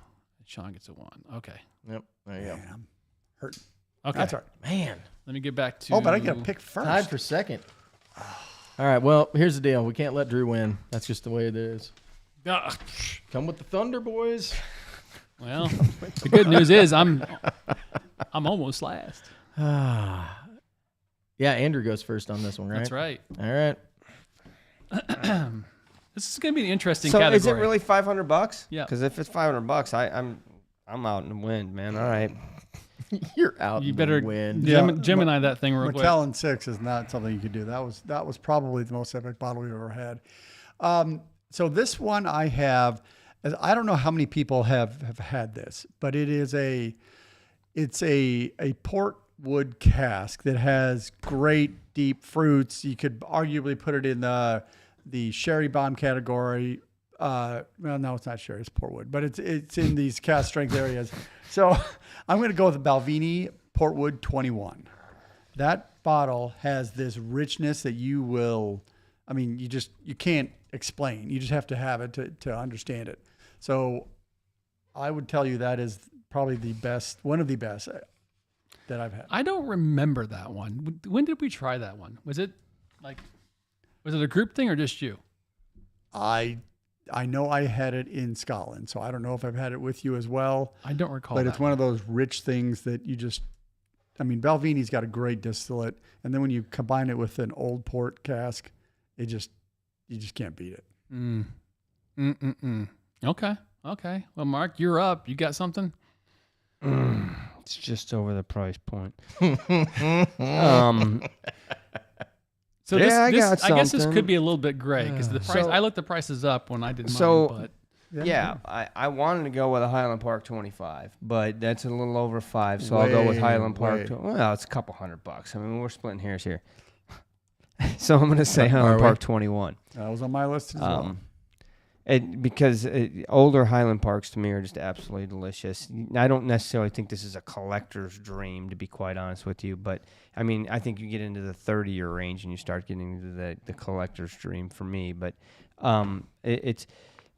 Sean gets a 1. Okay. Yep. There you go. Man, I'm hurting. Okay. That's all right. Man. Let me get back to. Oh, but I got to pick first. Tied for second. All right. Well, here's the deal. We can't let Drew win. That's just the way it is. Ah, Come with the Thunder, boys. well, the good news is I'm almost last. Yeah, Andrew goes first on this one, right? That's right. All right. This is going to be an interesting So category. is it really $500? Yeah. Because if it's $500, I'm out in the wind, man. All right. You're out. You in better the wind. Yeah. Gemini that thing real quick. Macallan 6 is not something you could do. That was probably the most epic bottle we've ever had. So this one I have, I don't know how many people have had this, but it's a port wood cask that has great deep fruits. You could arguably put it in the sherry bomb category. Well, no, it's not sherry, it's portwood, but it's in these cask strength areas. So I'm going to go with the Balvenie Portwood 21. That bottle has this richness that you can't explain. You just have to have it to understand it. So I would tell you that is probably one of the best that I've had. I don't remember that one. When did we try that one? Was it a group thing or just you? I know I had it in Scotland, so I don't know if I've had it with you as well. I don't recall. But that it's one of those rich things that Balvenie's got a great distillate, and then when you combine it with an old port cask, you just can't beat it. Okay. Well, Mark, you're up. You got something? It's just over the price point. So Yeah, this, I got I guess this something. could be a little bit gray because the price. So- I looked the prices up when I did mine, So- but Yeah, I wanted to go with a Highland Park 25, but that's a little over 5, so I'll go with Way, Highland Park. way. Well, it's a couple $100. I mean, we're splitting hairs here. So I'm going to say Are Highland we? Park 21. That was on my list as well. Because older Highland Parks to me are just absolutely delicious. I don't necessarily think this is a collector's dream, to be quite honest with you. But I mean, I think you get into the 30-year range and you start getting into the collector's dream for me. But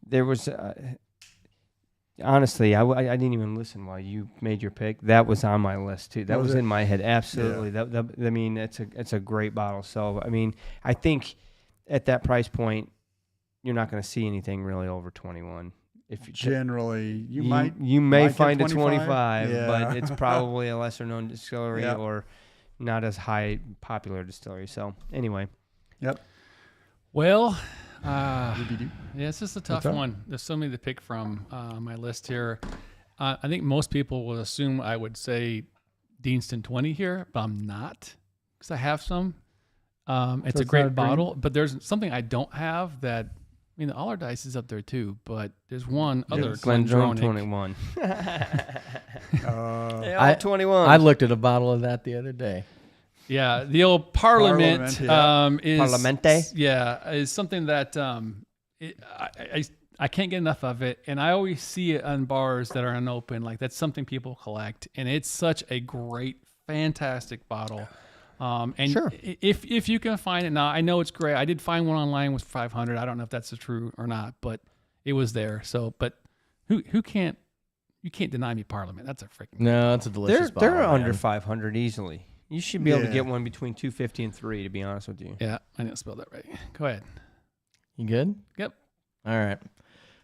there was honestly, I didn't even listen while you made your pick. That was on my list too. That was it? in my head. Absolutely. I mean, it's a great bottle. So I mean, I think at that price point, you're not going to see anything really over 21. If you Generally, you may might get find a 25, 25, yeah. but it's probably a lesser known distillery Yep. or not as high popular distillery. So anyway, Yep. well, Yeah, it's just a tough one. There's so many to pick from on my list here. I think most people will assume I would say Deanston 20 here, but I'm not because I have some. It's a great bottle, but there's something I don't have that. I mean, the Allardyce is up there too, but there's one other Glendronach 21. All 21. I looked at a bottle of that the other day. Yeah, the old Parliament, is Parlamente? Yeah, is something that I can't get enough of it, and I always see it on bars that are unopened. Like that's something people collect, and it's such a great, fantastic bottle. And sure. if you can find it now, I know it's great. I did find one online with 500. I don't know if that's true or not, but it was there. So, but you can't deny me Parliament. That's a freaking no, it's a delicious bottle. They're man. under 500 easily. You should be able to get one between 250 and 3. To be honest with you. Yeah, I didn't spell that right. Go ahead. You good? Yep. All right.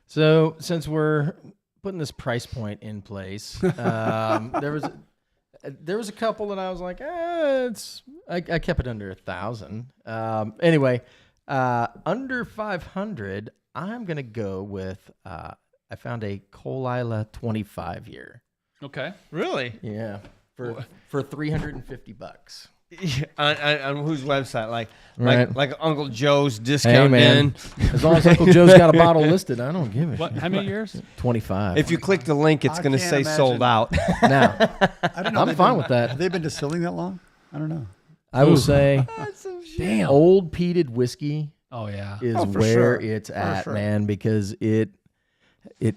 So since we're putting this price point in place, there was a couple that I was like, I kept it under 1,000. Anyway, under 500, I'm gonna go with. I found a Cole Isla 25 year. Okay. Really? Yeah, for $350. on whose website? Right. Like Uncle Joe's discount Hey, man. in. As long as Uncle Joe's got a bottle listed, I don't give a What? shit. How many years? 25. If you click the link, it's I going to can't say imagine. sold out. Now, I don't know. I'm fine with that. Have they been distilling that long? I don't know. I will say, Damn. old peated whiskey Oh yeah. is Oh, for where sure. it's For at, sure. man, because it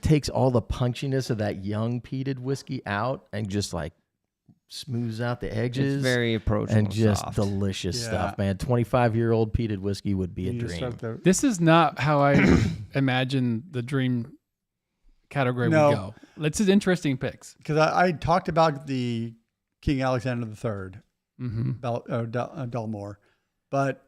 takes all the punchiness of that young peated whiskey out and just like smooths out the edges. It's very approachable and just soft. delicious Yeah. stuff, man. 25-year-old peated whiskey would be a You just dream. start the- This is not how I imagine the dream category No. would go. Let's just interesting picks. Because I talked about the King Alexander III, Mm-hmm. Dalmore, but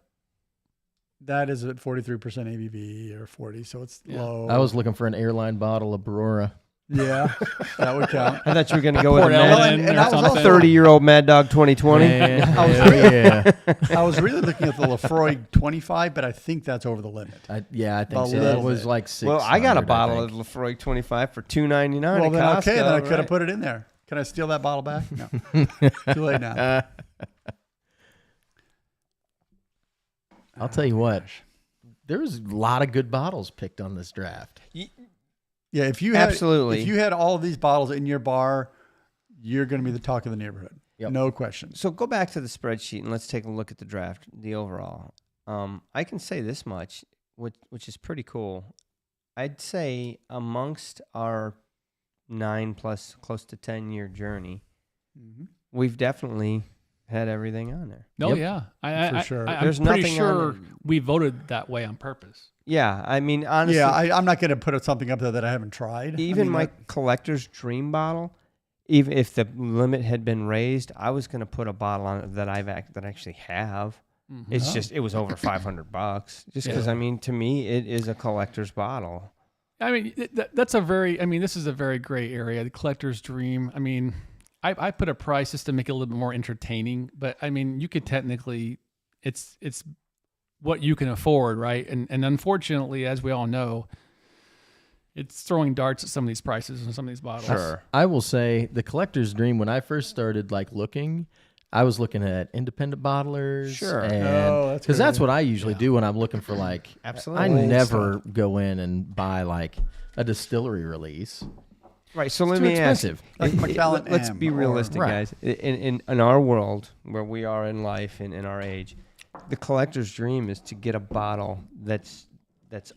that is at 43% ABV or 40, so it's Yeah. low. I was looking for an airline bottle of Barora. Yeah, that would count. I thought you were going to go with a Port Well, Ellen and or I was something. also- 30-year-old Mad Dog 2020. Man, I was hell yeah. I was really looking at the Lefroy 25, but I think that's over the limit. I think A so. That little was bit. like $600. Well, I got a I bottle think. of Lefroy 25 for $2.99 Well, at then Costco. okay, then I could have right? put it in there. Can I steal that bottle back? No, too late now. I'll tell you what. There was a lot of good bottles picked on this draft. Yeah, if you had Absolutely. if you had all of these bottles in your bar, you're going to be the talk of the neighborhood. Yep. No question. So go back to the spreadsheet and let's take a look at the draft, the overall. I can say this much, which is pretty cool. I'd say amongst our 9 plus close to 10-year journey, we've definitely had everything on there. Oh Yep. yeah. For sure. I'm There's pretty nothing sure on it. we voted that way on purpose. Yeah, I mean, honestly, Yeah, I'm not going to put something up there that I haven't tried. even I mean, my collector's dream bottle, even if the limit had been raised, I was going to put a bottle on it that that I actually have. Mhm. It's just it was over $500 just because Yeah. I mean to me it is a collector's bottle. I mean, that's a very. I mean, this is a very gray area. The collector's dream. I mean, I put a price just to make it a little bit more entertaining. But I mean, you could technically, it's what you can afford, right? And unfortunately, as we all know, it's throwing darts at some of these prices and some of these bottles. I will say the collector's dream, when I first started like looking, I was looking at independent bottlers. Sure. And Oh, that's because good. that's what I usually do when I'm looking for like, Absolutely. I never go in and buy like a distillery release. Right. So let Too me expensive. Like Macallan let's M be or- realistic, Right. guys. In our world where we are in life and in our age, the collector's dream is to get a bottle that's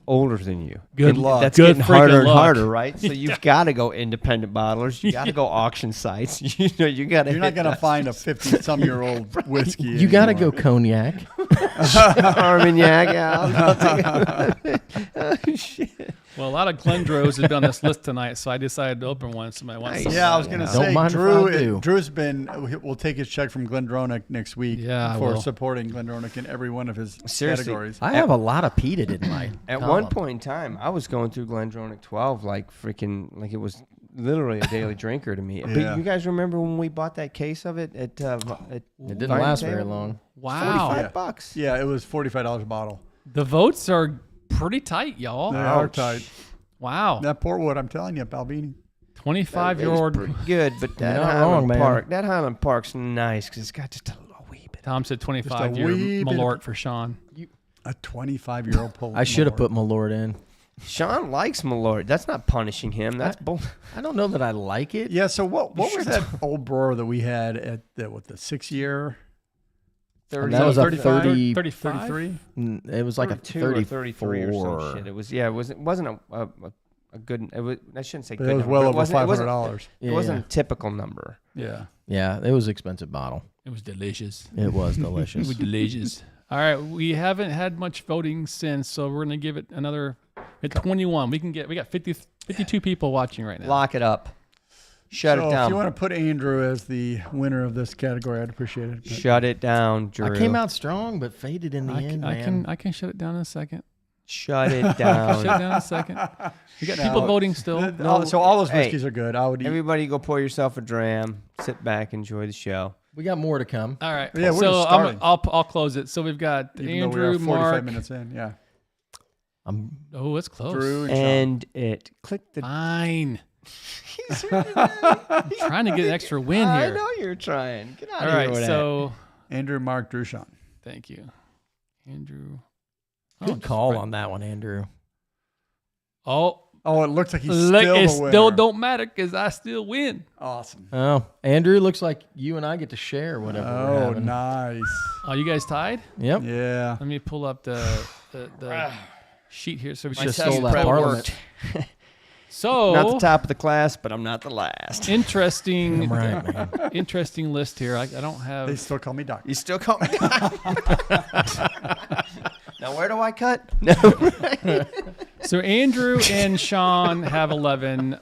older than you. Good And luck. That's Good getting harder freaking and luck. harder, right? So you've got to go independent bottlers. You got to go auction sites. You got to. You're not going to find a 50-some-year-old whiskey. You got to go anymore. cognac. Armagnac. Yeah. Oh, shit. Well, a lot of Glendros have been on this list tonight, so I decided to open one. Somebody wants some. Yeah, I was going to Don't say, mind if I do. Drew's will take his check from Glendronach next week Yeah, I for will. supporting Glendronach in every one of his Seriously. categories. I have a lot of peated in my At column. one point in time, I was going through Glendronach 12 like it was literally a daily drinker to me. Yeah. But you guys remember when we bought that case of it at It didn't Vine last Table? very long. Wow. Yeah. $45. Yeah, it was $45 a bottle. The votes are pretty tight, y'all. They are tight. Wow. That Portwood, I'm telling you, Balbini. 25-year-old. Pretty good, but that You're not Highland wrong, man. Park, that Highland Park's nice because it's got just a wee bit. Tom said Just a 25-year wee bit Malort for Sean. A 25-year-old Pole. I should have put Malort in. Sean likes Malort. That's not punishing him. That's bull. I don't know that I like it. Yeah. So what was that old brewer that we had at the 6-year? And that was a 35? 35? 33? It was like a 32 or 34. 33 or some shit. It was it wasn't a good. It was, I shouldn't say But good. it was number, well but over it wasn't- $500. It wasn't a typical number. Yeah. Yeah, it was an expensive bottle. It was delicious. It was It delicious. was delicious. All right, we haven't had much voting since, so we're gonna give it another. At 21, we got 52 people watching right now. Lock it up. Shut So it down. if you want to put Andrew as the winner of this category, I'd appreciate it. But Shut it down, Drew. I came out strong, but faded in the end, man. I can shut it down in a second. Shut it Shut it down. down in a second. We got No. people voting still. So all those Hey, whiskeys are good. I would eat. Everybody go pour yourself a dram. Sit back, enjoy the show. We got more to come. All right. Yeah, we're so just starting. I'll close it. So we've got Even though Andrew, we are 45 Mark. minutes in. Yeah. I'm Oh, it's close. Drew and Sean. And it click the. Fine. Trying to get an extra win I here. know you're trying. Get out All of here right. with So Andrew, Mark, Drew, Sean. thank you, Andrew. good call on that one, Andrew. Oh, Oh, it looks like he's look, still it the winner. still don't matter because I still win. Awesome. Oh, Andrew, looks like you and I get to share whatever we're Oh, having. nice. Oh, you guys tied? Yep. Yeah. Let me pull up the sheet here. So we Should've should stole that Parliament. So Not the top of the class, but I'm not the last. interesting, I'm right, man. interesting list here. I don't They have. still call me Doc. You still call me. Now where do I cut? So Andrew and Sean have 11.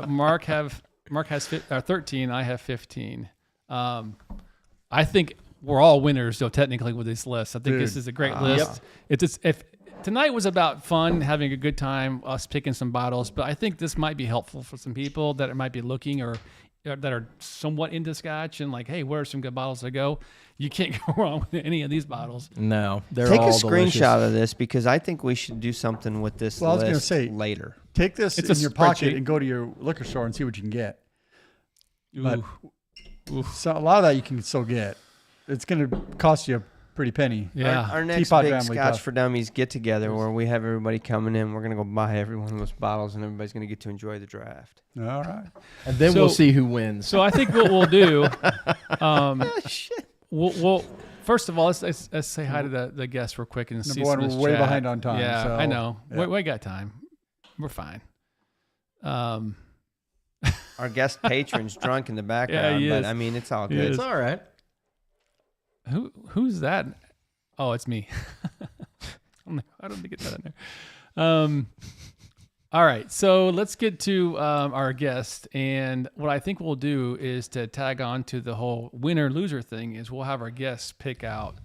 Mark has 13. I have 15. I think we're all winners, though, technically, with this list. I think this Dude. is a great list. If tonight was about fun, having a good time, us picking some bottles, but I think this might be helpful for some people that might be looking or that are somewhat into Scotch and like, hey, where are some good bottles to go? You can't go wrong with any of these bottles. No, they're Take a all screenshot delicious. of this because I think we should do something with this Well, I was list gonna say- later. Take this It's in a your pocket spreadsheet. and go to your liquor store and see what you can get. But Ooh. so a lot of that you can still get. It's going to cost you a pretty penny. Yeah. Our next Teapot big family Scotch puff. for Dummies get together where we have everybody coming in. We're gonna go buy every one of those bottles, and everybody's gonna get to enjoy the draft. All right. And then So- we'll see who wins. So I think what we'll do, we'll first of all let's say hi to the guests real quick and see Number one, some of this we're way chat. behind on time, Yeah, so, I know. yeah. We got time. We're fine. Our guest patron's drunk in the background, he but is. I mean it's all He good. is. it's all right. Who's that? Oh, it's me. I don't think it's that in there. All right, so let's get to our guest, and what I think we'll do is to tag on to the whole winner loser thing. Is we'll have our guests pick out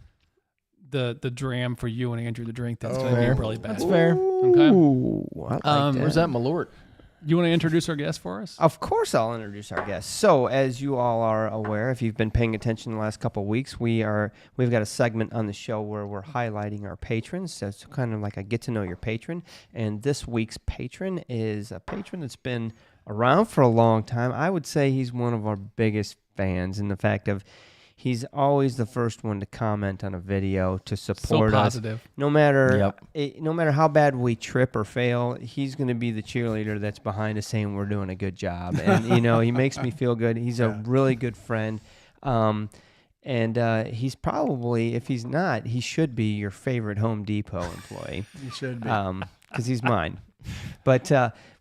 the dram for you and Andrew to drink. That's going to fair. be really bad. That's fair. Okay. Ooh, I like that. Where's that Malort? You want to introduce our guest for us? Of course, I'll introduce our guest. So, as you all are aware, if you've been paying attention the last couple of weeks, we've got a segment on the show where we're highlighting our patrons. So it's kind of like a get to know your patron. And this week's patron is a patron that's been around for a long time. I would say he's one of our biggest fans in the fact of he's always the first one to comment on a video to support us. positive. No matter no matter how bad we trip or fail, he's going to be the cheerleader that's behind us saying we're doing a good job. And, he makes me feel good. He's a really good friend. And he's probably, if he's not, he should be your favorite Home Depot employee. You should be. Because he's mine. But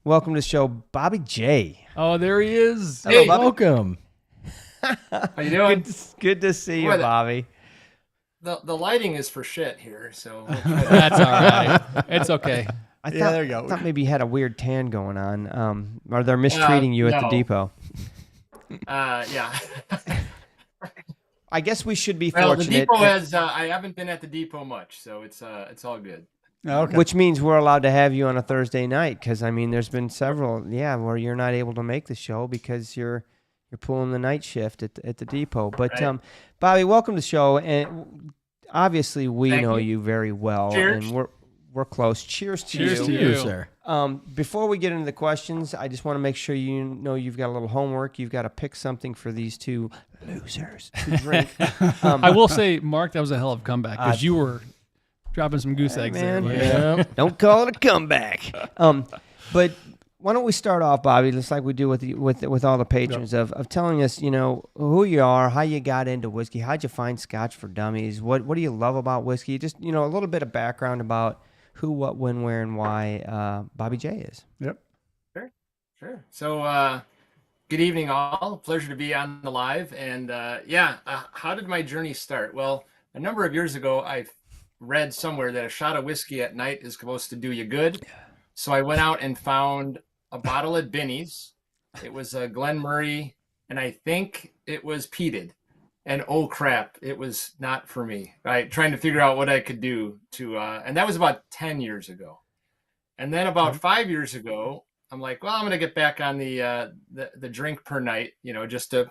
welcome to the show, Bobby J. Oh, there he is. Hello, Bobby. Welcome. How you doing? Good to see you, Boy, Bobby. The lighting is for shit here, so That's all right. It's okay. I Yeah, there you go. thought maybe you had a weird tan going on. Are they mistreating you at the no. depot? yeah. I guess we should be Well, the fortunate. depot has. I haven't been at the depot much, so it's all good. Okay. Which means we're allowed to have you on a Thursday night because, I mean, there's been several, where you're not able to make the show because you're pulling the night shift at the depot. But, Right. Bobby, welcome to the show. And obviously we Thank know you. you very well. Cheers. And we're we're close. Cheers to Cheers you. to You, you. sir. Before we get into the questions, I just want to make sure you know you've got a little homework. You've got to pick something for these two losers to drink. I will say, Mark, that was a hell of a comeback because you were dropping some goose eggs there. man. buddy. Yeah. Don't call it a comeback. But why don't we start off, Bobby, just like we do with all the patrons, of telling us, who you are, how you got into whiskey, how'd you find Scotch for Dummies, what do you love about whiskey? Just, a little bit of background about who, what, when, where, and why Bobby J is. Yep. Sure. So, good evening, all. Pleasure to be on the live. And how did my journey start? Well, a number of years ago, I read somewhere that a shot of whiskey at night is supposed to do you good. So I went out and found a bottle at Binny's. It was a Glen Murray, and I think it was peated. And oh crap, it was not for me. Right, trying to figure out what I could do to, and that was about 10 years ago. And then about 5 years ago, I'm like, well, I'm gonna get back on the drink per night, just to,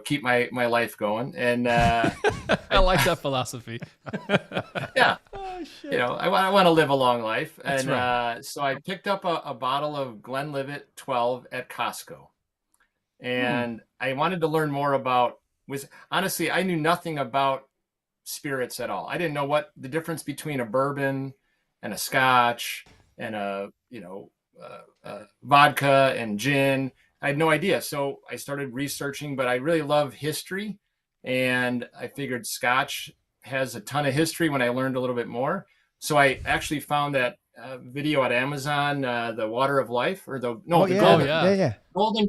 keep my life going. And I like that philosophy. yeah. Oh, shit. I want to live a long life. That's And right. so I picked up a bottle of Glenlivet 12 at Costco. And I wanted to learn more about, honestly, I knew nothing about spirits at all. I didn't know what the difference between a bourbon and a Scotch and a vodka and gin. I had no idea. So I started researching, but I really love history. And I figured Scotch has a ton of history when I learned a little bit more. So I actually found that video at Amazon, the Water of Life, or the Golden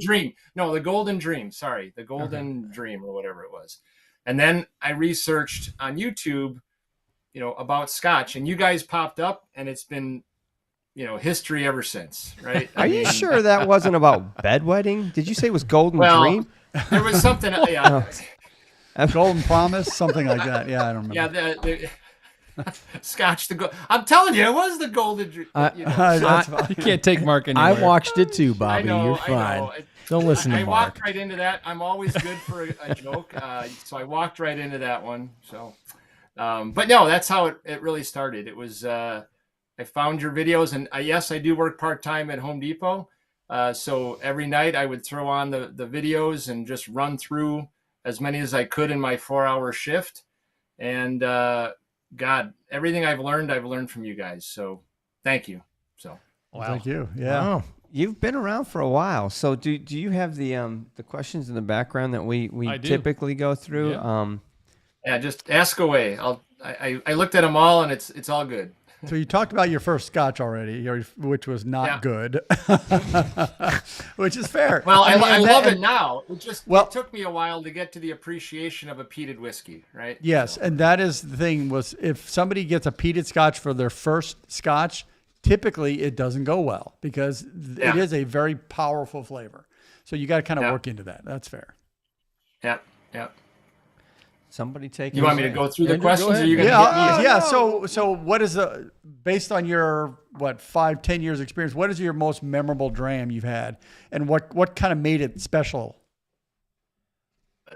Dream. No, the Golden Dream. Sorry, the Golden Dream, or whatever it was. And then I researched on YouTube, about Scotch, and you guys popped up, and it's been, history ever since, right? Are you sure that wasn't about bedwetting? Did you say it was Golden Dream? There was something. Yeah. Golden Promise, something like that. Yeah, I don't remember. Yeah, the Scotch. I'm telling you, it was the Golden Dream. That's fine. You can't take Mark anywhere. I watched it too, I Bobby. know. You're I fine. know. Don't listen to I Mark. walked right into that. I'm always good for a joke, so I walked right into that one. So, but no, that's how it really started. It was I found your videos, and yes, I do work part-time at Home Depot. So every night I would throw on the videos and just run through as many as I could in my 4-hour shift. And God, everything I've learned from you guys. So thank you. So Wow. Thank you. Yeah. Wow. You've been around for a while, so do you have the questions in the background that we I do. typically go through? Yeah. yeah, just ask away. I looked at them all, and it's all good. So you talked about your first Scotch already, which was not good, which is fair. Well, I And love that- it now. It took me a while to get to the appreciation of a peated whiskey, right? Yes, and that is the thing, was if somebody gets a peated Scotch for their first Scotch, typically it doesn't go well because it is a very powerful flavor. So you got to kind of work into that. That's fair. Yeah. Somebody take You it want me to away. go through the Andrew, go questions, or ahead. you going to hit me? Yeah. So what is based on your 5-10 years experience, what is your most memorable dram you've had, and what kind of made it special?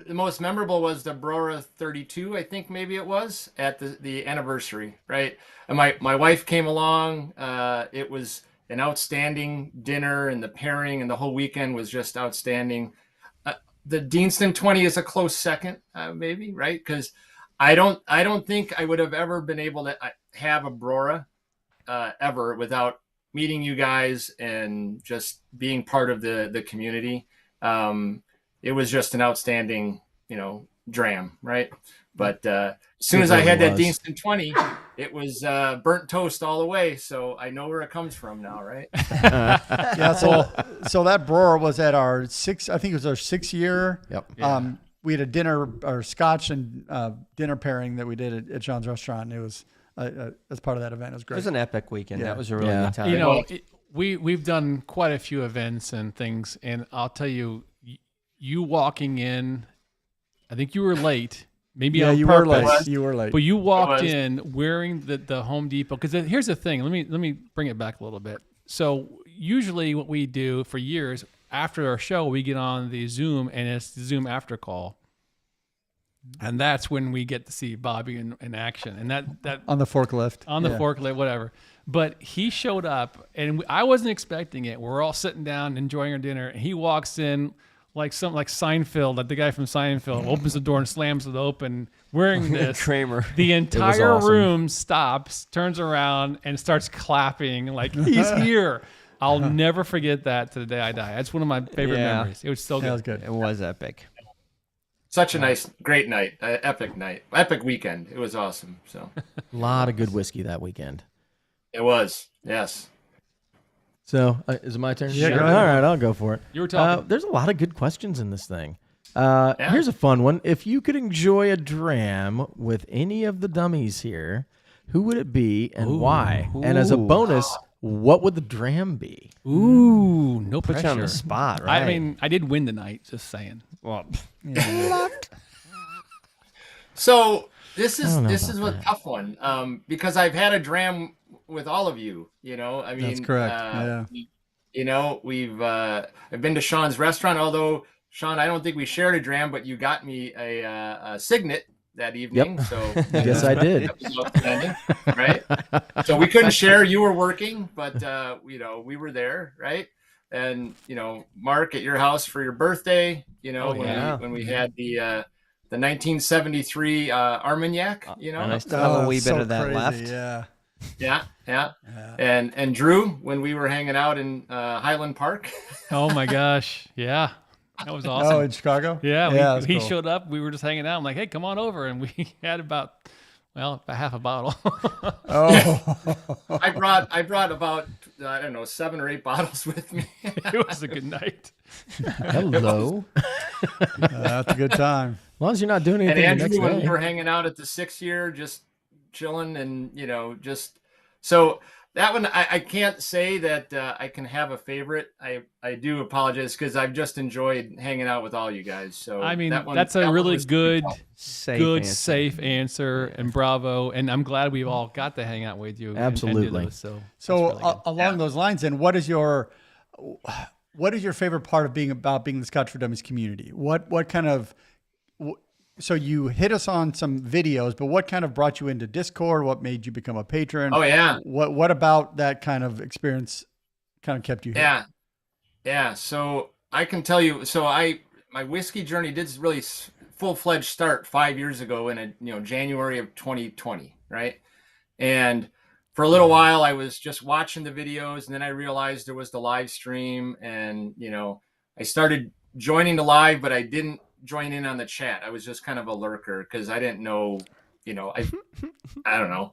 The most memorable was the Brora 32, I think maybe it was, at the anniversary, right? And my wife came along. It was an outstanding dinner, and the pairing and the whole weekend was just outstanding. The Deanston 20 is a close second, maybe, right? Because I don't think I would have ever been able to have a Brora ever without meeting you guys and just being part of the community. It was just an outstanding, dram, right? But as soon as I had that Deanston 20, it was burnt toast all the way. So I know where it comes from now, right? Yeah. So that Brora was at our I think it was our 6-year. Yep. We had a dinner or Scotch and dinner pairing that we did at John's restaurant. It was as part of that event. It was It great. was an epic weekend. Yeah. That was a really Yeah. good time. We've done quite a few events and things, and I'll tell you, you walking in, I think you were late. Maybe on you purpose. were late. You were late. But you walked was. in wearing the Home Depot, because here's the thing. Let me bring it back a little bit. So usually what we do for years after our show, we get on the Zoom, and it's the Zoom after call. And that's when we get to see Bobby in action. And that On the forklift. on the Yeah. forklift, whatever. But he showed up, and I wasn't expecting it. We're all sitting down enjoying our dinner, and he walks in like Seinfeld, like the guy from Seinfeld, opens the door and slams it open, wearing this. Kramer. The entire awesome. room stops, turns around, and starts clapping like he's here. I'll never forget that to the day I die. That's one of my favorite Yeah. memories. It was so That was good. good. It was epic. Such a nice, great night, epic weekend. It was awesome. So A lot of good whiskey that weekend. it was, yes. So is it my turn? Yeah, go ahead. All right, I'll go for it. You were talking. There's a lot of good questions in this thing. Here's a fun one. If you could enjoy a dram with any of the dummies here, who would it be and why? And as a bonus, what would the dram be? Ooh, no Put pressure. you on the spot, right? I mean, I did win the night, just saying. well, So this is don't know this about is a tough one because I've had a dram with all of you. You know, I mean, That's correct. Yeah. You know, I've been to Sean's restaurant. Although Sean, I don't think we shared a dram, but you got me a signet that evening. So Yes, I did. that was outstanding, right? So we couldn't share. You were working, but you know, we were there, right? And you know, Mark, at your house for your birthday, you know, when we had the 1973 Armagnac, you know, and I still have a wee bit so of that crazy, left. Yeah. yeah. And Drew, when we were hanging out in Highland Park, Oh my gosh. Yeah. That was awesome. Oh, in Chicago? Yeah, that's he cool. showed up. We were just hanging out. I'm like, hey, come on over. And we had about half a bottle. Oh. I brought about I don't know 7 or 8 bottles with me. It was a good night. Hello. That's a good time. As long as you're not doing And anything the Andrew, next when we day. were hanging out at the 6th year, just chilling and, you know, just so that one, I can't say that I can have a favorite. I do apologize because I've just enjoyed hanging out with all you guys. So I mean, that one, that's a that one really was pretty good, tough. safe answer, and bravo. And I'm glad we all got to hang out with you. and do Absolutely. this, so So that's really good. along those lines, then, what is your favorite part of being the Scotch for Dummies community? What kind of so you hit us on some videos, but what kind of brought you into Discord? What made you become a patron? Oh yeah. What about that kind of experience kind of kept you here? Yeah. So I can tell you, my whiskey journey did really full-fledged start 5 years ago in January of 2020, right? And for a little while I was just watching the videos, and then I realized there was the live stream, and I started joining the live, but I didn't join in on the chat. I was just kind of a lurker because I didn't know, I don't know.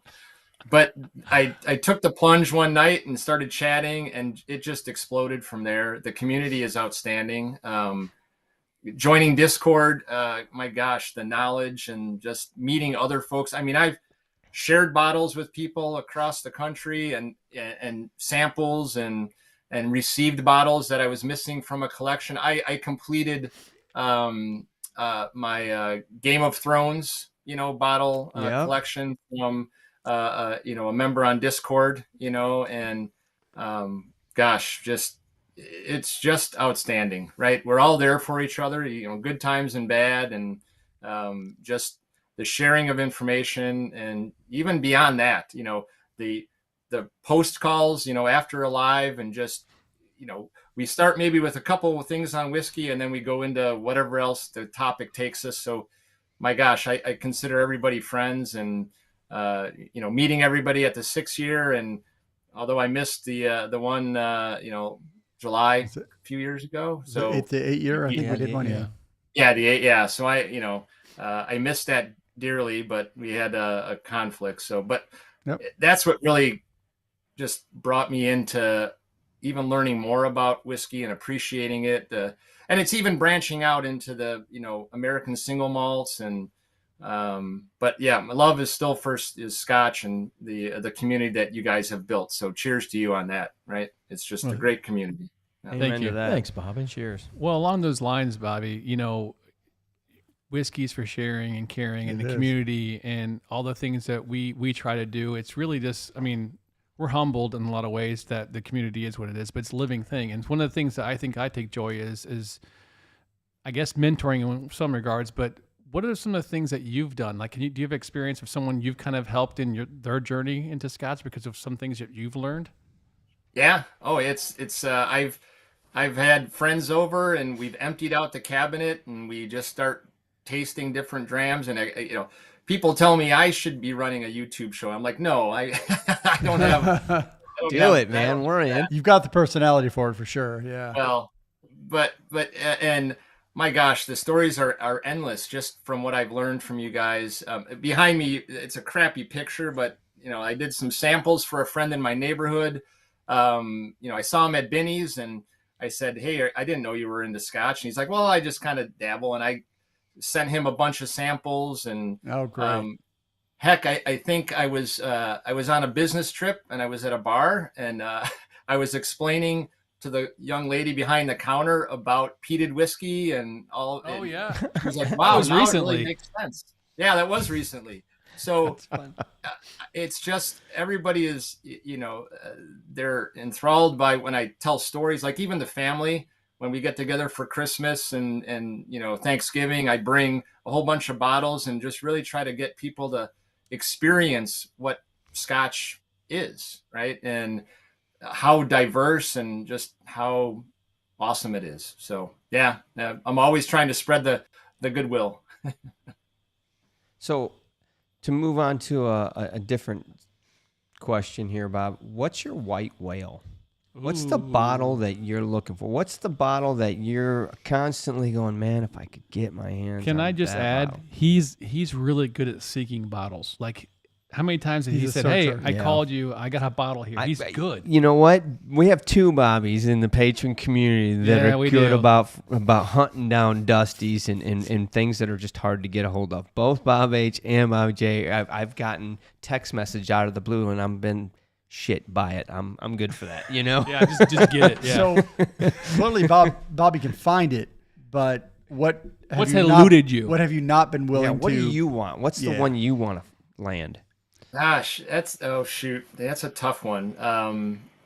But I took the plunge one night and started chatting, and it just exploded from there. The community is outstanding. Joining Discord, my gosh, the knowledge and just meeting other folks. I mean, I've shared bottles with people across the country and samples and received bottles that I was missing from a collection. I completed my Game of Thrones, bottle collection from a member on Discord, and gosh, it's just outstanding, right? We're all there for each other, good times and bad, and just the sharing of information, and even beyond that, the post calls, after a live, and just, we start maybe with a couple of things on whiskey, and then we go into whatever else the topic takes us. So my gosh, I consider everybody friends, and meeting everybody at the 6th year. And although I missed the one July a few years ago, so It's the 8 year. I think we did one. Yeah, the 8. Yeah, so I missed that dearly, but we had a conflict. So, but that's what really just brought me into even learning more about whiskey and appreciating it. And it's even branching out into the, American single malts. And, but yeah, my love is still first is Scotch and the community that you guys have built. So cheers to you on that, right? It's just a great community. Thank you. Thanks, Bob, and cheers. Well, along those lines, Bobby, whiskey's for sharing and caring, and the community and all the things that we try to do. It's really just, we're humbled in a lot of ways that the community is what it is, but it's a living thing. And one of the things that I think I take joy is I guess mentoring in some regards, but What are some of the things that you've done? Like, do you have experience of someone you've kind of helped in their journey into Scotch because of some things that you've learned? Yeah. Oh, it's I've had friends over and we've emptied out the cabinet and we just start tasting different drams and people tell me I should be running a YouTube show. I'm like, no, I I don't have. I don't Do have- it, man. We're in. You've got the personality for it for sure. Yeah. Well, and my gosh, the stories are endless just from what I've learned from you guys. Behind me, it's a crappy picture, but I did some samples for a friend in my neighborhood. I saw him at Binny's and I said, hey, I didn't know you were into Scotch. And he's like, well, I just kind of dabble. And I sent him a bunch of samples and Oh, great. heck, I think I was on a business trip and I was at a bar and I was explaining to the young lady behind the counter about peated whiskey and all. Oh, yeah. She was like, wow, was now recently. it really makes sense. Yeah, that was recently. So That's fun. it's just everybody is, they're enthralled by when I tell stories, like even the family, when we get together for Christmas and Thanksgiving, I bring a whole bunch of bottles and just really try to get people to experience what Scotch is, right? And how diverse and just how awesome it is. So yeah, I'm always trying to spread the goodwill. So, to move on to a different question here, Bob, what's your white whale? What's the bottle that you're looking for? What's the bottle that you're constantly going, man, if I could get my hands Can on I just that add, bottle." he's really good at seeking bottles. Like, how many times has he He's a said, hey, searcher. I Yeah. called you, I got a bottle here. He's good. You know what? We have two Bobbies in the patron community that Yeah, are we good do. about hunting down Dusties and things that are just hard to get a hold of. Both Bob H and Bob J. I've gotten text message out of the blue and I've been shit by it. I'm good for that. Yeah, just get it. Yeah. So clearly, Bobby can find it, but what's What's eluded you? What have you not been willing Yeah, what to? do you want? What's the Yeah. one you want to land? Gosh, that's a tough one.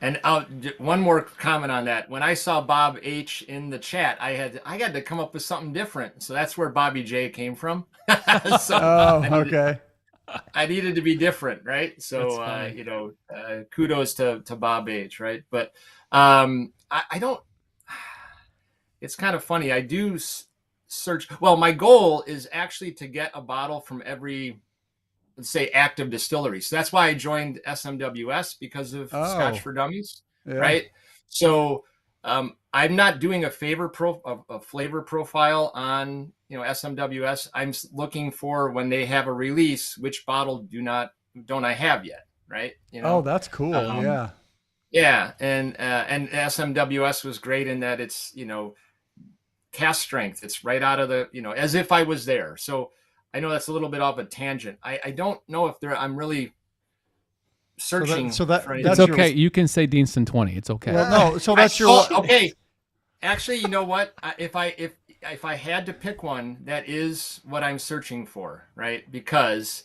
And one more comment on that. When I saw Bob H in the chat, I had to come up with something different. So that's where Bobby J came from. So Oh, okay. I needed to be different, right? So That's funny. kudos to Bob H, right? But I don't. It's kind of funny. I do search. Well, my goal is actually to get a bottle from every, let's say, active distillery. So that's why I joined SMWS, because of Scotch for Dummies, Yeah. right? So I'm not doing a flavor profile on SMWS. I'm looking for, when they have a release, which bottle don't I have yet, right? Oh, that's cool. Yeah. Yeah, and SMWS was great in that it's cask strength. It's right out of the as if I was there. So I know that's a little bit off a tangent. I don't know if I'm really searching. so that- for anything. that's it's your- okay. You can say Deanston 20. It's okay. Well, no. So that's your. okay. Actually, you know what? If I had to pick one, that is what I'm searching for, right? Because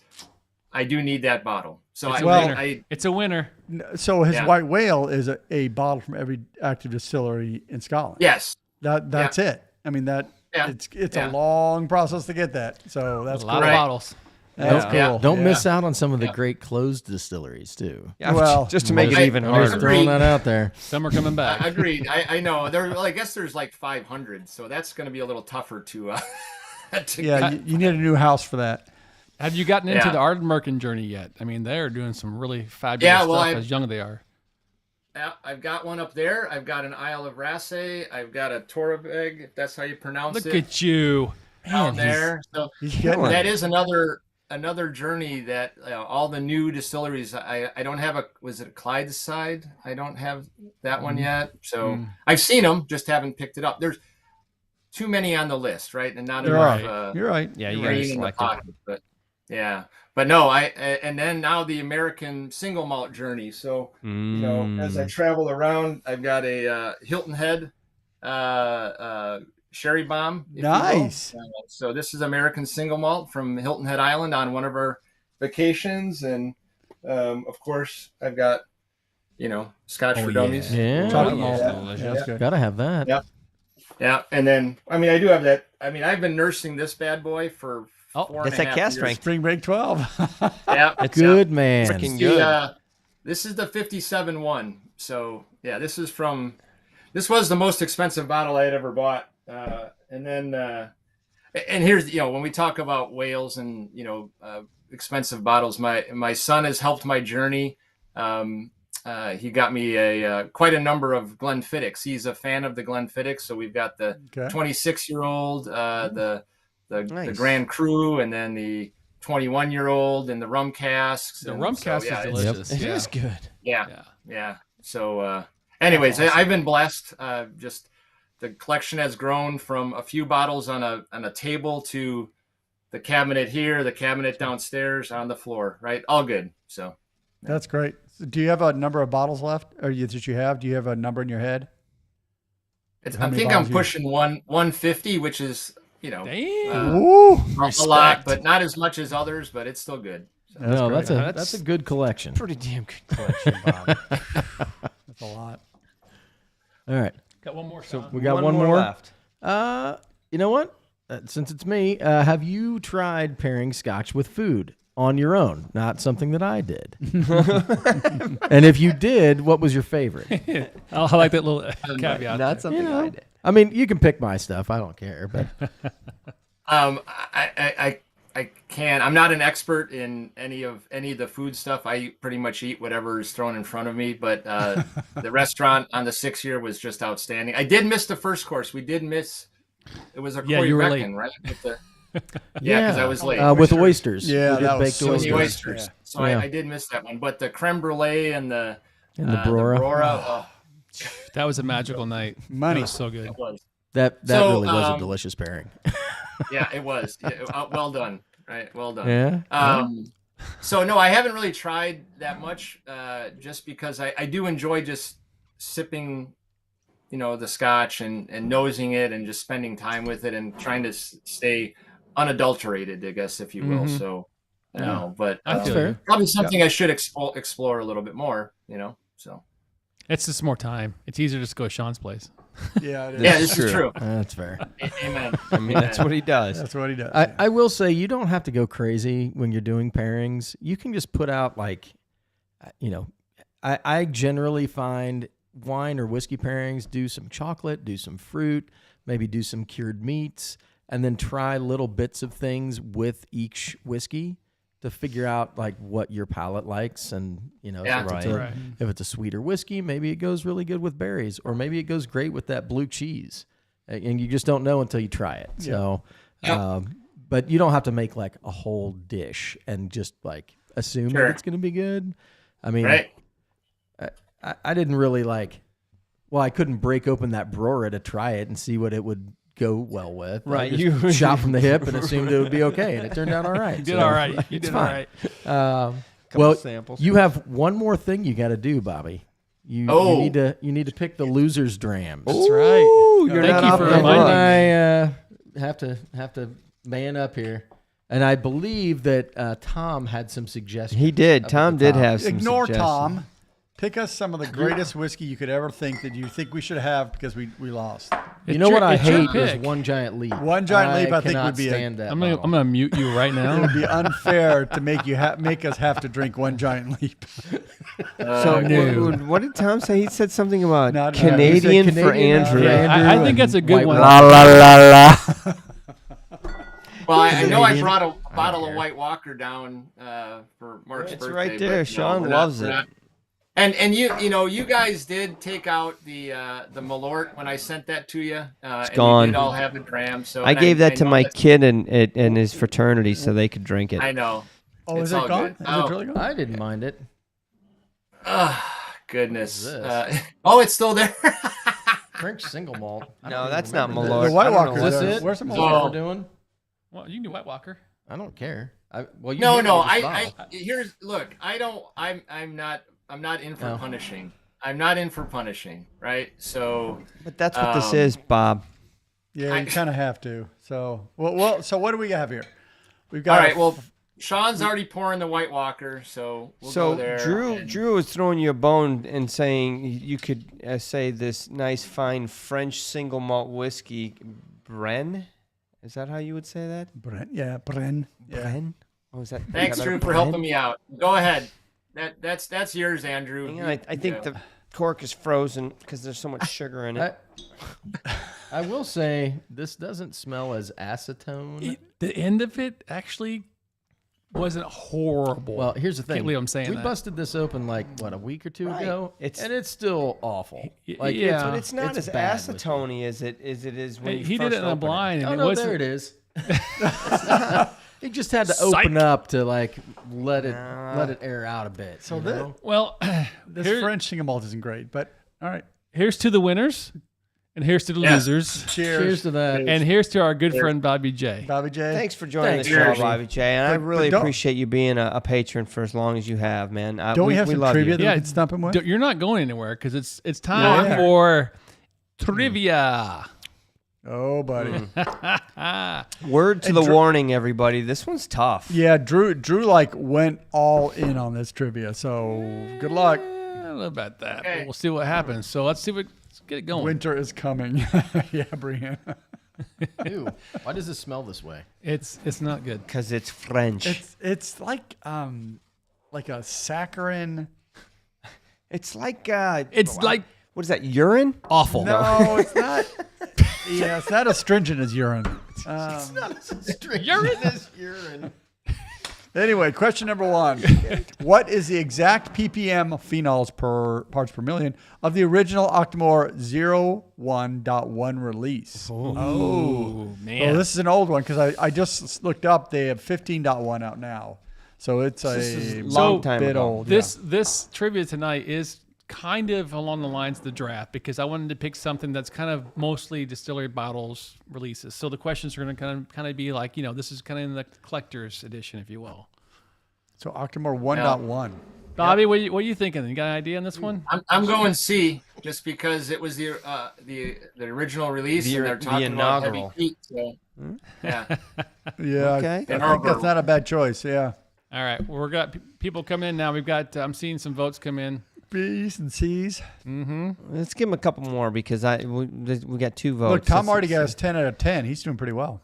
I do need that bottle. So It's I, a well- winner. I It's a winner. So his Yeah. white whale is a bottle from every active distillery in Scotland. yes. That's it. I mean Yeah. it's Yeah. a long process to get that. So that's a lot cool. of Right. bottles. That's Yeah. cool. Don't Yeah. miss out on some of the great closed distilleries too. Yeah, Well, just to make it I- even I- Just harder. Agreed. throwing that out there. Some are coming back. Agreed. I know. I guess there's like 500, so that's going to be a little tougher to. To Yeah, you need a new house for that. Have you gotten into Yeah. the Ardmerkin journey yet? I mean, they're doing some really fabulous Yeah, well, stuff as young as they are. Yeah, I've got one up there. I've got an Isle of Rasse. I've got a Torabeg, if that's how you pronounce Look it, at you. down there. So He's getting that it. is another journey that all the new distilleries. I don't have a. Was it a Clydeside? I don't have that one yet. So I've seen them, just haven't picked it up. There's too many on the list, right? And not You're enough. right. You're right. Yeah, you brain gotta in the select it. pocket, but yeah. But no, and then now the American single malt journey. So as I travel around, I've got a Hilton Head sherry bomb. if you will. Nice. So this is American single malt from Hilton Head Island on one of our vacations, and of course I've got Scotch for Dummies. Yeah. Chocolate yeah. malt. Yeah. Yeah, that's good. Gotta have that. Yeah. Yeah, and then I mean I do have that. I mean I've been nursing this bad boy for Oh, 4.5 that's that Cask years. strength. Spring break 12. Yeah, Good man. Freaking The, good. this is the 57-1. So yeah, this was the most expensive bottle I had ever bought. And then and here's when we talk about whales and expensive bottles, my son has helped my journey. He got me quite a number of Glenfiddichs. He's a fan of the Glenfiddichs, so we've got the 26-year-old, the Nice. Grand Cru, and then the 21-year-old, and the rum casks. The and rum so, cast yeah, is it's- delicious. It yeah. is good. Yeah. So, anyways, I've been blessed. Just the collection has grown from a few bottles on a table to the cabinet here, the cabinet downstairs, on the floor. Right, all good. So That's great. So do you have a number of bottles left, or that you have? Do you have a number in your head? How I many think bottles I'm you- pushing 150, which is Damn. Ooh, a lot, but not as much as others. But it's still good. So. No, great. that's a good collection. Pretty damn good collection, Bob. that's a lot. All right. Got one more. So Sean. we got one more left. You know what? Since it's me, have you tried pairing Scotch with food on your own? Not something that I did. And if you did, what was your favorite? I like that little caveat. Not something I did. I mean, you can pick my stuff. I don't care. But I can. I'm not an expert in any of the food stuff. I pretty much eat whatever is thrown in front of me. But the restaurant on the 6th year was just outstanding. I did miss the first course. We did miss. It was a Yeah, you were Corey Becken, right? With the, because I was late. with for sure. oysters. Yeah, We did that was baked so With the good. oysters. Yeah. So Yeah. I did miss that one. But the creme brulee and the Brora. oh, That was a magical night. Money. That was so good. it was. That So, really was a delicious pairing. Yeah, it was. Yeah, well done. Right. Well done. Yeah. So no, I haven't really tried that much, just because I do enjoy just sipping, the Scotch and nosing it and just spending time with it and trying to stay unadulterated, I guess, if you will. Mhm. So, Yeah. but I feel fair. you. probably something I should explore a little bit more, So It's just more time. It's easier to just go to Sean's place. Yeah, it is. yeah, this is true. That's fair. Amen. I mean, that's what he does. That's what he does. I will say you don't have to go crazy when you're doing pairings. You can just put out I generally find wine or whiskey pairings, do some chocolate, do some fruit, maybe do some cured meats, and then try little bits of things with each whiskey to figure out what your palate likes. And, Yeah. Right. if it's a sweeter whiskey, maybe it goes really good with berries, or maybe it goes great with that blue cheese. And you just don't know until you try it. So, but you don't have to make a whole dish and just assume Sure. that it's going to be good. I mean, Right. I didn't really I couldn't break open that Brora to try it and see what it would go well with. Right, I just you- shot from the hip and assumed it would be okay, and it turned out all right. You did all right. You it's did all fine. right. Well, samples. you have one more thing you got to do, Bobby. You need to pick the losers' drams. That's right. You're Thank not you off for the reminding hook. I have to man up here, and I believe that Tom had some suggestions. He did. up at Tom the did top. have some Ignore suggestions. Tom. Pick us some of the greatest whiskey you could ever think that you think we should have because we lost. You know what I It's your hate is pick. one giant leap. One giant leap, I think, cannot would be stand that. I'm gonna mute you right It now. would be unfair to make you make us have to drink one giant leap. So no. what did Tom say? He said something about Not- Canadian, he said for Canadian, Andrew. Yeah, I think that's a good White one. La la la la. Well, I know I Canadian. brought a bottle of White Walker down for Mark's It's birthday. right there. but Sean we're not- loves we're it. not. And you guys did take out the Malort when I sent that to you. It's gone. You did all have a dram. So I and gave that to know my that's- kid and his fraternity so they could drink it. I know. Oh, It's is it all gone? good. Is it really gone? I didn't mind it. Goodness. What is this? It's still there. Drink single malt. I No, don't even that's not remember Malort. this. The White I don't know Walker's what Is there. this it? Where's the Is Malort? that what we're doing? Well, you can do White Walker. I don't care. You No, handed no. me this bottle. Here's look. I'm not in for No. punishing. I'm not in for punishing. Right. So But that's what this is, Bob. Yeah, I- you kind of have to. So, so what do we have here? We've all got right. Well, Sean's already pouring the White Walker, so we'll So go there. Drew was throwing you a bone and saying you could say this nice fine French single malt whiskey, Bren. Is that how you would say that? Bren. Yeah, Bren. Yeah. Bren. Oh, is that? Thanks, is that Drew, better? for helping me out. Go ahead. That's yours, Andrew. Hang on, I think the cork is frozen because there's so much sugar in it. I will say this doesn't smell as acetone. The end of it actually wasn't horrible. Well, here's the thing. Can't believe I'm saying we that. busted this open like a week or two ago, It's- and it's still awful. Like yeah. But it's not it's as bad whiskey. acetone as it is when you he first did it in a open blind, Oh and it no, wasn't. there it is. He just had to open up to like let it air out a bit. So you know? Well, This here- French single malt isn't great, but all right. here's to the winners, and here's to the Yeah. losers, Cheers to that. and here's to our good friend Bobby J. Bobby J. Thanks for joining Thanks, the show, Bobby. Bobby J. And I But really don't- appreciate you being a patron for as long as you have, man. Don't we have some love trivia you. that Yeah, we can stump him with? You're not going anywhere because it's time Yeah. for trivia. Oh, buddy. Word to And the Drew- warning, everybody. This one's tough. Yeah, Drew like went all in on this trivia. So good luck. I don't know about that. Okay. But we'll see what happens. So let's get it going. Winter is coming. Yeah, Brianna. Ew. Why does it smell this way? It's not good. Because it's French. It's like a saccharin. It's like It's like what is that? Urine? awful. No, it's not. Yeah, it's not astringent as urine. Urine. Anyway, question number 1. What is the exact ppm phenols per parts per million of the original Octomore 01.1 release? Oh man. Oh, this is an old one because I just looked up. They have 15.1 out now. So it's is a long time bit ago. old. This trivia tonight is kind of along the lines of the draft because I wanted to pick something that's kind of mostly distillery bottles releases. So the questions are going to kind of be like, this is kind of in the collector's edition, if you will. So Octomore 1.1. Bobby, what are you thinking? You got an idea on this one? I'm going C just because it was the original release and they're talking about heavy inaugural. heat. So, yeah. Yeah, Okay. I think that's not a bad choice. Yeah. All right. Well, we've got people come in now. We've got, I'm seeing some votes come in. B's and C's. Let's give him a couple more because we got 2 votes. Look, Tom Let's- already got us 10 out of 10. He's doing pretty well.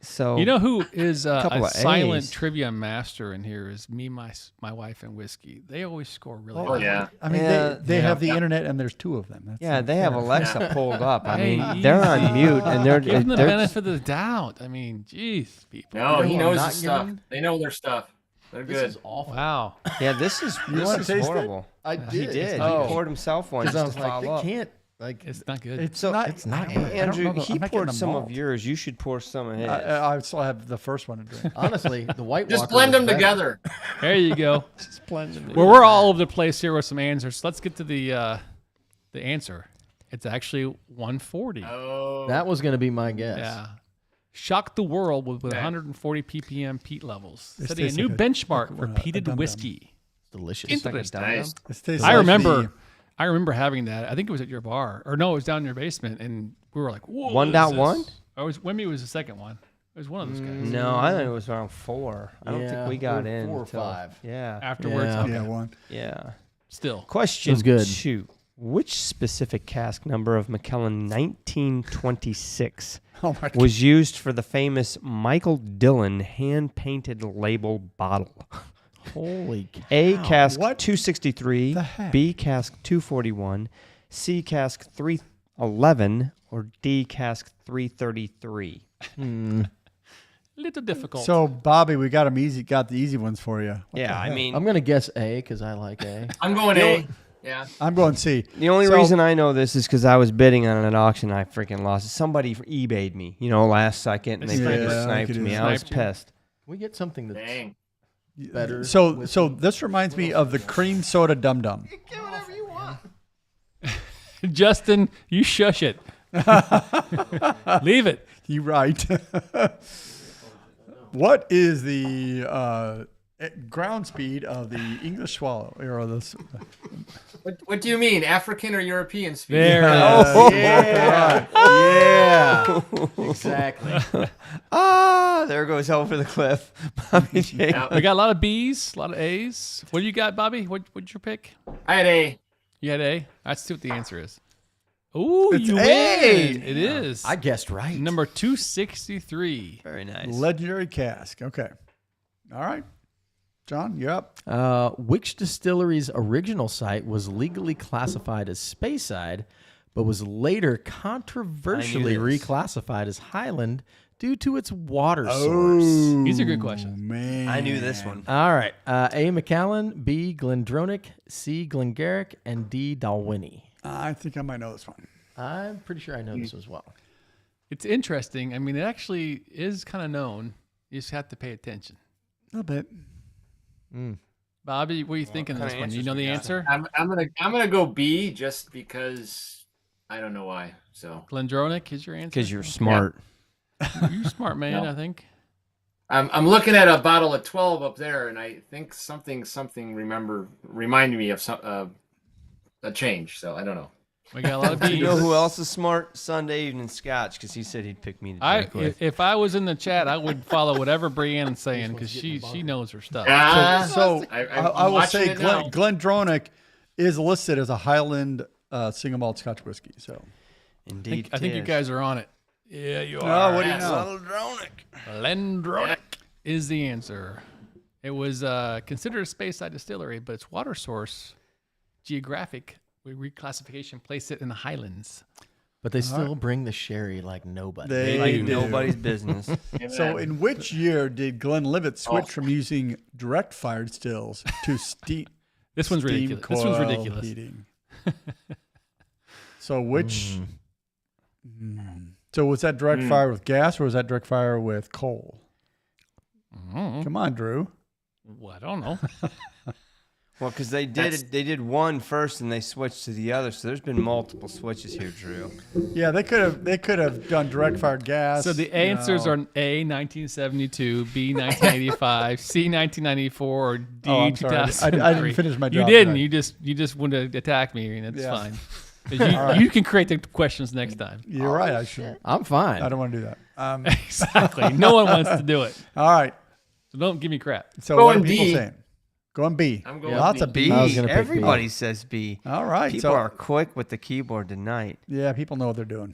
So You know who is Couple a of silent A's. trivia master in here is me, my wife, and whiskey. They always score really Oh, well. yeah. I mean, Yeah, they have the internet, and there's 2 of them. That's yeah, not they have fair. Alexa pulled up. I Hey, mean, they're on easy. mute and they're Give them the they're- benefit of the doubt. I mean, geez, people. No, You know he who knows I'm his not stuff. giving? They know their stuff. They're This good. is awful. Wow. Yeah, this is wanna taste it? horrible. I He did. Oh. He poured himself one Because I just was to like, follow up. they can't. Like, It's not good. It's So not. it's not I good. don't know Andrew, the- he I'm not poured getting some malt. of yours. You should pour some of his. I still have the first one to drink. honestly, the White Just Walker blend was them better. together. There you go. Just blend them in. Well, we're all over the place here with some answers. Let's get to the answer. It's actually 140. Oh. That was going to be my guess. Yeah. Shocked the world with Okay. 140 ppm peat levels, This setting a tastes new like a- benchmark for a peated dum-dum. whiskey. Delicious. It's like a Interesting. dime. Nice. This tastes I like remember. the- I remember having that. I think it was at your bar, or no, it was down in your basement, and we were like, "Whoa!" 1.1? Or was Wemby was the second one. It was one of those guys. No, I think it was around 4. I don't Yeah, think we got or in 4 or till- 5. Yeah. Afterwards, Yeah. okay. Yeah, one. Yeah. Still, Question was good. 2. Which specific cask number of Macallan 1926 Oh my god. was used for the famous Michael Dillon hand-painted label bottle? Holy cow. A cask what 263, the heck? B cask 241, C cask 311, or D cask 333. little difficult. So Bobby, we got the easy ones for you. What Yeah, the I heck? mean, I'm going to guess A because I like A. I'm going A. Yeah. I'm going C. the only So- reason I know this is because I was bidding on an auction and I freaking lost it. Somebody eBayed me, last second, and they Yeah, freaking I sniped could do me. that. I was Sniped you. pissed. Can we get something that's Dang. better? So this reminds me of the cream soda Dum Dum. Justin, you shush it. Leave it. You right. What is the ground speed of the English swallow, or this. What do you mean, African or European speed? There it is. Oh, yeah. Exactly. There goes over the cliff. Bobby J. Yeah. We got a lot of B's, a lot of A's. What do you got, Bobby? What's your pick? I had A. You had A? Let's see what the answer is. Ooh, It's you A. win. It is. I guessed right. Number 263. Very nice. Legendary cask. Okay. All right. John, you're up. Which distillery's original site was legally classified as Speyside, but was later controversially this. reclassified as Highland due to its water source? These are good questions. Man. I knew this one. All right. A. Macallan, B. Glendronach, C. Glengarrick, and D. Dalwhinnie. I think I might know this one. I'm pretty sure I know this as well. It's interesting. I mean, it actually is kind of known. You just have to pay attention. A little bit. Bobby, what are you thinking of kinda this one? You answers know we the got? answer? I'm gonna go B just because I don't know why. So Glendronach is your answer? Because you're smart. You're smart, man, I think. I'm looking at a bottle of 12 up there, and I think something reminded me of some a change. So I don't know. We got a lot of B's. You know who else is smart? Sunday evening Scotch, because he said he'd pick me to drink with. If I was in the chat, I would follow whatever Brianne's saying because she knows her stuff. So I'm I will watching say it now. Glendronach is listed as a Highland single malt Scotch whiskey. So Indeed, I think you tis. guys are on it. Yeah, you are. what do you Yes. know? Glendronach is the answer. It was considered a Speyside distillery, but its water source, geographic reclassification, placed it in the Highlands. But they still bring the sherry like nobody. They Like do. nobody's business. So in which year did Glenlivet switch from using direct fired stills to This one's steam ridiculous. This one's coil ridiculous. heating? So which? So was that direct fire with gas or was that direct fire with coal? Come on, Drew. Well, I don't know. Well, because they did one first and they switched to the other, so there's been multiple switches here, Drew. Yeah, they could have done direct fired gas. So the answers are A, 1972, B, 1985, C, 1994, or D, Oh, I'm sorry. 2003. I didn't finish my job You didn't. today. You just wanted to attack me, and it's Yeah. fine. You can create the questions next time. You're right. I should. I'm fine. I don't want to do that. Exactly. No one wants to do it. All right. So don't give me crap. So Going what are people B. saying? Going B. I'm going Lots B. of B. B. I was gonna pick B. Everybody says B. All right. People so are quick with the keyboard tonight. yeah, people know what they're doing.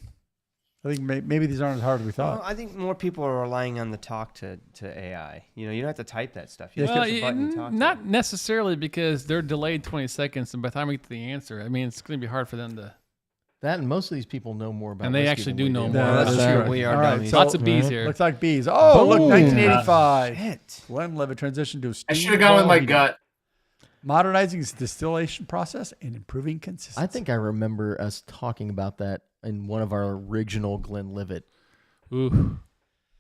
I think maybe these aren't as hard as we Well, thought. I think more people are relying on the talk to AI. You know, you don't have to type that stuff. You Yeah, just Well, push a button and talk. not necessarily because they're delayed 20 seconds, and by the time we get to the answer, I mean, it's going to be hard for them to. That and most of these people know more about And they whiskey actually than do we know more. Yeah, That's that's true. true. We are All right, dummies. so- Lots of B's here. Looks like B's. Oh, look, Boom. 1985. Hit. Glenlivet transitioned to I steam should have gone with coil my heating, gut. modernizing its distillation process and improving consistency. I think I remember us talking about that in one of our original Glenlivet Ooh,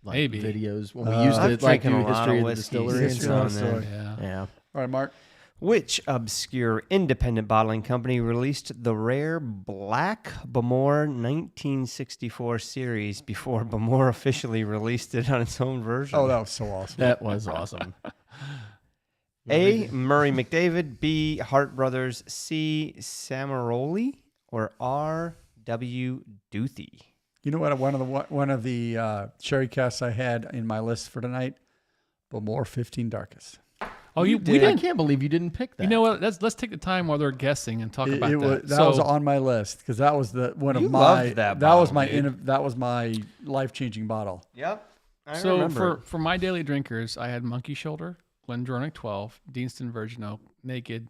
like, Maybe. videos when we used I've to like drinking do a lot history of of the whiskeys distillery and History stuff. of the distillery. yeah. Yeah. All right, Mark. Which obscure independent bottling company released the rare Black Bamor 1964 series before Bamor officially released it on its own version? Oh, that was so awesome. That was awesome. A. Murray McDavid, B. Hart Brothers, C. Samaroli, or R. W. Duthie. You know what? One of the sherry casks I had in my list for tonight, Bamor 15 Darkest. Oh, we I didn't. can't believe you didn't pick that. You know what? Let's take the time while they're guessing and talk about that. That was on my list because that was one of You my loved that was bottle, my dude. that was my life-changing bottle. Yep. I So remember. for my daily drinkers, I had Monkey Shoulder, Glendronach 12, Deanston Virgin Oak, Naked,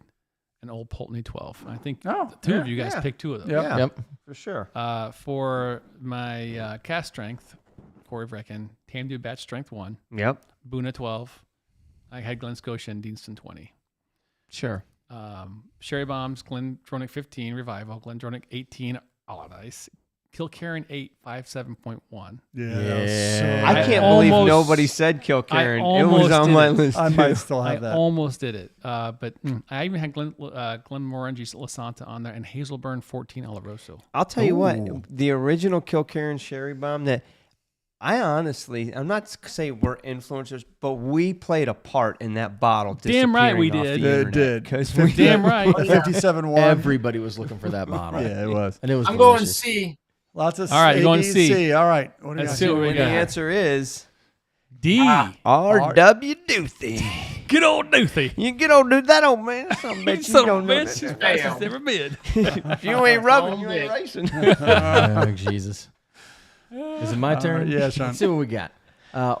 and Old Pulteney 12. I think Oh, two yeah, of you guys yeah. picked two of them. Yep. Yeah, Yep. for sure. For my cast strength, Corey Vrecken, Tamdu Batch Strength 1, Yep. Boona 12, I had Glen Scotia and Deanston 20. Sure. Sherry Bombs, Glendronach 15, Revival, Glendronach 18, Allardyce, Kilkerran 8, 57.1. Yeah. Yeah. I can't almost- believe nobody said Kilkerran. I It was almost on did my it. list. I too. might still I have that. almost did it, but I even had Glenmorangie La Santa on there and Hazelburn 14 Oloroso. I'll tell you what, Ooh. the original Kilkerran Sherry Bomb that I honestly, I'm not saying we're influencers, but we played a part in that bottle. Damn right we disappearing off did. the It internet, did. 'cause We're damn right. 57-1. Everybody was looking for that bottle. Yeah, it was. And it was I'm going delicious. C. Lots of All right, A, you're going B, and C. All right. What do you Let's got? see what we And the got. answer is D. R.W. Doothy. Good old Doothy. You get old dude, that old man. Some bitch, you Son don't of a know bitch, that. as fast as ever been. If you ain't rubbing, you ain't racing. Oh, Jesus. Is it my turn? yeah, Sean. Let's see what we got.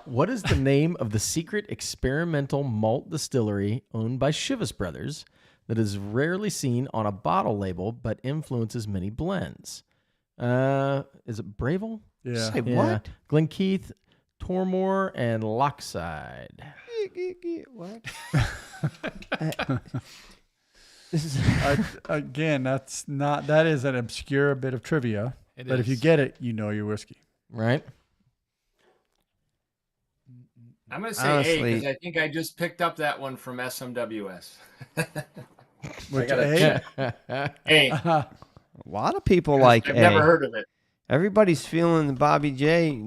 What is the name of the secret experimental malt distillery owned by Chivas Brothers that is rarely seen on a bottle label but influences many blends? Is it Bravel? Yeah. Say what? Glenkeith, Tormore, and Lochside. What? This is Again, that is an obscure bit of trivia. It But if you is. get it, you know your whiskey. Right? I'm going to say A Honestly- because I think I just picked up that one from SMWS. Which gotta A? A. a lot of people like I've A. never heard of it. Everybody's feeling the Bobby J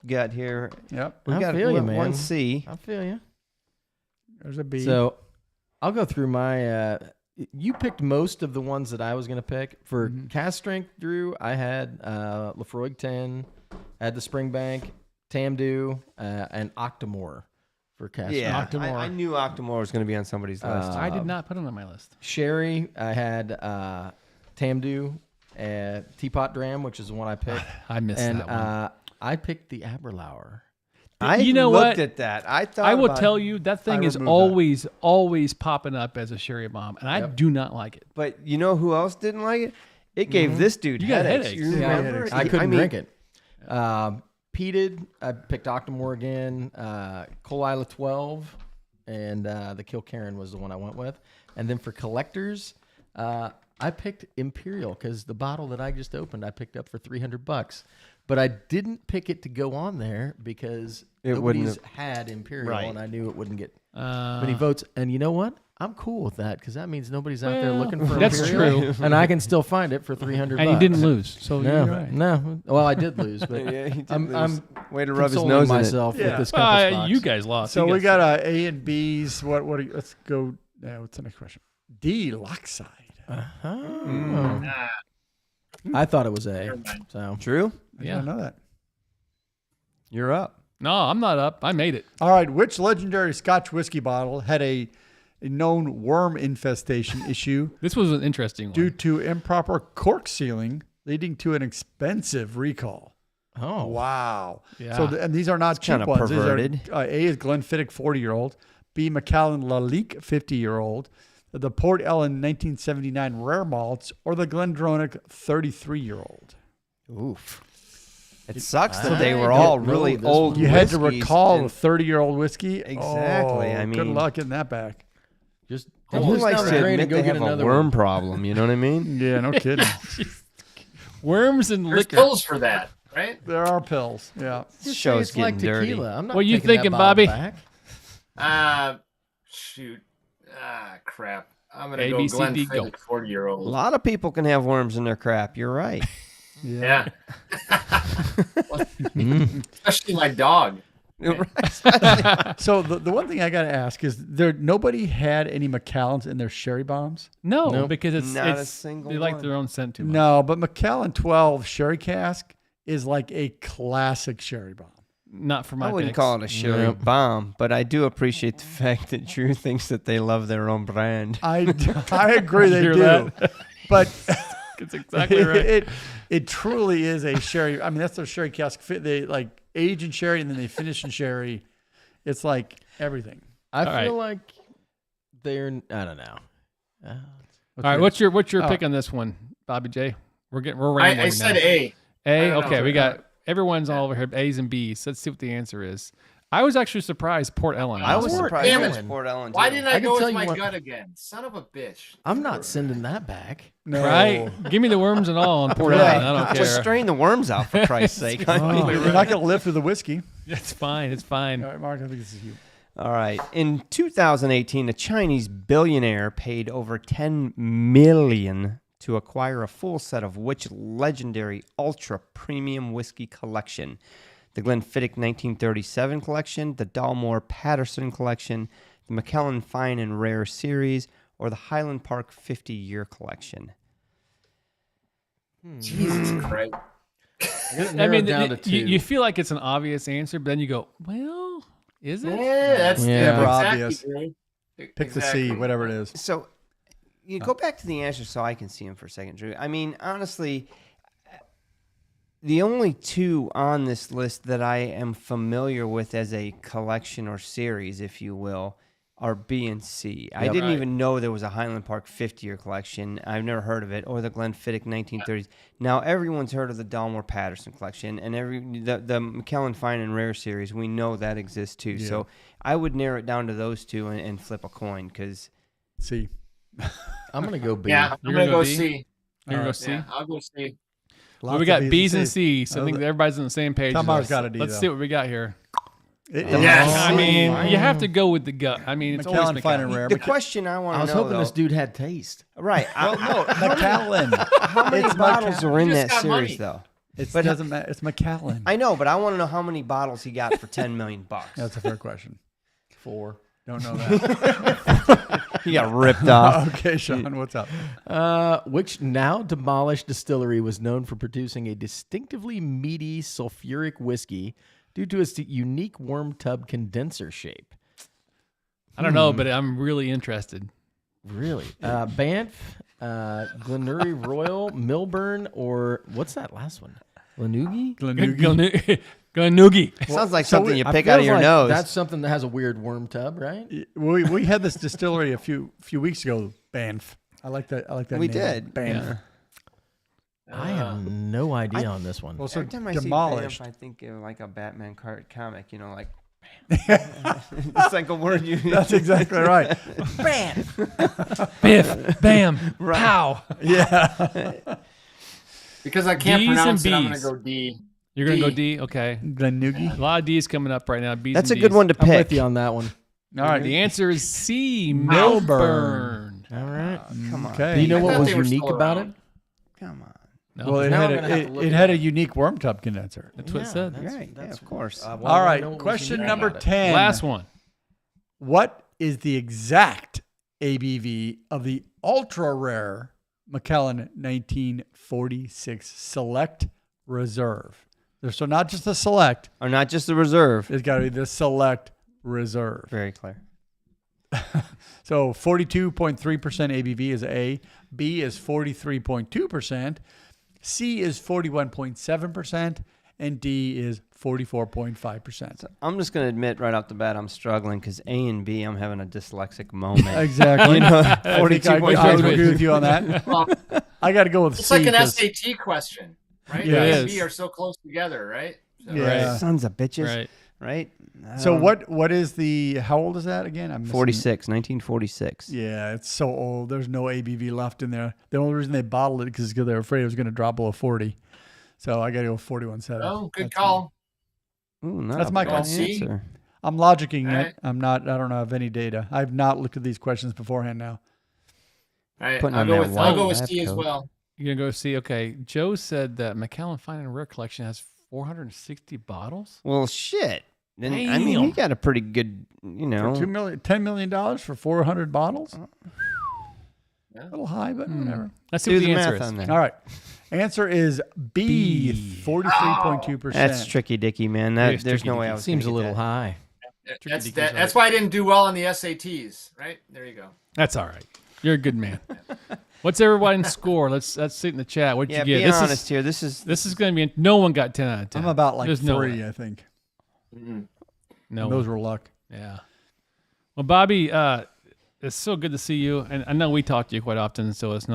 got here. Yep. We I got feel you, one man. C. I feel you. There's a B. So I'll go through my. You picked most of the ones that I was going to pick. For Cask Strength, Drew, I had Lafroig 10, I had the Springbank, Tamdu, and Octomore for Cask Yeah, Strength. Octomore. I knew Octomore was going to be on somebody's list. I did not put it on my list. Sherry, I had Tamdu, Teapot Dram, which is the one I picked. I missed And that one. I picked the Aberlour. I You know looked what? at that. I thought I will about tell it, you that thing is removed always popping up as a sherry bomb, and I do not like it. but you know who else didn't like it? It gave this dude You got headaches. headaches. You Yeah, remember? headaches. I couldn't mean, drink it. Peated, I picked Octomore again. Cole Isla 12, and the Kilkerran was the one I went with. And then for collectors, I picked Imperial because the bottle that I just opened, I picked up for $300. But I didn't pick it to go on there because It wouldn't nobody's had Imperial, Right. and I knew it wouldn't get Uh, many votes. And you know what? I'm cool with that because that means nobody's out there Well, looking for that's Imperial, true. and I can still find it for $300. and you didn't lose, so No, you're right. no. Well, I did lose, but Yeah, he did I'm lose. Way to rub his consoling nose in it. myself Yeah. with this compass box. You guys lost. So You we guys- got A and B's. What are you, let's go. What's the next question? D, Lochside. Nah, I thought it was A. never mind. So True? I Yeah. didn't know that. You're up. No, I'm not up. I made it. All right. Which legendary Scotch whiskey bottle had a known worm infestation issue This was an interesting one. due to improper cork sealing, leading to an expensive recall? oh Wow. Yeah. So, and these are not cheap kinda ones. These are, perverted. A is Glenfiddich 40-year-old, B Macallan Lalique 50-year-old, the Port Ellen 1979 rare malts, or the Glendronach 33-year-old. Oof. It sucks that they I were don't all know really this old. one. You had to whiskeys recall and a 30-year-old whiskey. Exactly. Oh, I good mean- luck getting that back. just Who likes down to the drain admit and go they get have a another worm one. problem? You know what I mean? Yeah, no kidding. Worms and There's liquor. pills for that, right? There are pills. Yeah. This Just say show's it's like getting dirty. tequila. I'm not What you taking that thinking, bottle Bobby? back. Shoot. Crap. I'm gonna A, go B, C, D, go. Glenfiddich 40-year-old. A lot of people can have worms in their crap. You're right. Yeah. Especially my dog. So the one thing I got to ask is nobody had any Macallans in their sherry bombs? No, Nope. because it's Not a it's single they like one. their own scent too much. No, but Macallan 12 sherry cask is like a classic sherry bomb. Not for my I wouldn't picks. call it a sherry Nope. bomb, but I do appreciate the fact that Drew thinks that they love their own brand. I agree they Hear do. that? But It's exactly right. it truly is a sherry. I mean, that's their sherry cask. They like age in sherry and then they finish in sherry. It's like everything. I All feel right. like they're. I don't know. All right, what's your pick on this one, Bobby J? We're rambling. I said now. A. A. I don't Okay, know. we got everyone's all over here. A's and B's. Let's see what the answer is. I was actually surprised. Port Ellen. I was Port surprised Damn it it. was Port Ellen. Why too. didn't I I can go tell with you my what- gut again? Son of a bitch. I'm not sending that back. No. Right? Give me the worms and all on Port Yeah. Ellen. I don't Just care. strain the worms out for Christ's sake. Oh, you're not going to live through the whiskey. It's fine. It's fine. All right, Mark, I think this is you. All right. In 2018, a Chinese billionaire paid over $10 million to acquire a full set of which legendary ultra premium whiskey collection? the Glenfiddich 1937 collection, the Dalmore Patterson collection, the Macallan Fine and Rare series, or the Highland Park 50-year collection? Jesus Christ. I mean, you feel like it's an obvious answer, but then you go, well, is it? Yeah, that's Never exactly obvious. Drew. Pick the C, whatever it is. So you go back to the answer so I can see them for a second, Drew. I mean, honestly, the only two on this list that I am familiar with as a collection or series, if you will, are B and C. I didn't even know there was a Highland Park 50-year collection. I've never heard of it, or the Glenfiddich 1930s. Now everyone's heard of the Dalmore Patterson collection, and the Macallan Fine and Rare series. We know that exists too. Yeah. So I would narrow it down to those two and flip a coin because C. I'm gonna go B. Yeah, I'm You're gonna gonna go go D? C. You're gonna go C. Yeah, I'll go C. Well, we got B's and C's, so I think everybody's on the same page. Tomar's got a D, Let's though. see what we got here. Yes. I mean, you have to go with the gut. I mean, it's Macallan always Fine Macallan. and Rare. the question I want I to was know, hoping this though- dude had taste. right? Macallan. How many It's bottles are in You that just got series, money. though? It But- doesn't matter. It's Macallan. I know, but I want to know how many bottles he got for $10 million. That's a fair question. 4. Don't know that. He got ripped off. Okay, Sean, what's up? Which now demolished distillery was known for producing a distinctively meaty sulfuric whiskey due to its unique worm tub condenser shape. I don't know, but I'm really interested. Really? Banff, Glenurry Royal, Milburn, or what's that last one? Lanugi? Glenoogie. Sounds like so something we- you I pick feel out of your like nose. That's something that has a weird worm tub, right? We had this distillery a few weeks ago, Banff. I like that. We name. did. Banff. Yeah. I have no idea on this one. Well, so Every time I demolished. see Banff, I think of like a Batman comic, like it's like a word you. That's exactly right. Biff, bam, pow. Yeah. Because I can't D's and pronounce it, I'm gonna B's. go D. You're going to go D. D? Okay. Glenoogie. A lot of D's coming up right now. B's That's a and good D's. one to I'm pick. with you on that one. All right. The answer is C, Melbourne. Melbourne. All right. Come on. Okay. Do you know I what thought was they were unique still about around. it? Come on. No, Well, it Now had I'm gonna have to look it it had a up. unique worm tub condenser. that's what it said. Right. Yeah, of course. Well, All I right. know what was Question unique number about it. 10. Last one. What is the exact ABV of the ultra rare Macallan 1946 Select Reserve? So not just the Select. Or not just the reserve. It's got to be the Select Reserve. Very clear. So 42.3% ABV is A. B is 43.2%. C is 41.7%. And D is 44.5%. I'm just going to admit right off the bat I'm struggling because A and B, I'm having a dyslexic moment. Exactly. I think I would agree with you on that. Well, I got to go with it's C. like an 'cause- SAT question, right? Yeah, A it and is. B are so close together, right? So- Yeah. Sons of bitches. Right. Right? So what is the, how old is that again? I'm missing- 1946. Yeah, it's so old. There's no ABV left in there. The only reason they bottled it is because they were afraid it was going to drop below 40. So I got to go 41.7. Oh, good That's call. Ooh, not That's a my bad call. C. answer. I'm logicking All it. right. I'm not, I don't have any data. I've not looked at these questions beforehand now. All right, Putting I'll on go that with I'll go white with lab C as coat. well. You're going to go see. Okay. Joe said that Macallan Fine and Rare collection has 460 bottles. Well, shit. Then, I mean, Damn. he got a pretty good, For $10 million for 400 bottles? Yeah. A little high, but whatever. Let's see Do what the the math answer is. on that. All right. Answer is B, B. 43.2%. That's tricky, Dicky, man. It is There's tricky, no way I Dicky. was Seems a gonna get little that. high. That's why I didn't do well on the SATs, right? There you go. That's all right. You're a good man. What's everyone's score? Let's see it in the chat. What'd Yeah, you get? be honest here. This is This is going to be. No one got 10 out of 10. I'm about like There's 3, no way. I think. No. Those were luck. Yeah. Well, Bobby, it's so good to see you, and I know we talk to you quite often, so it's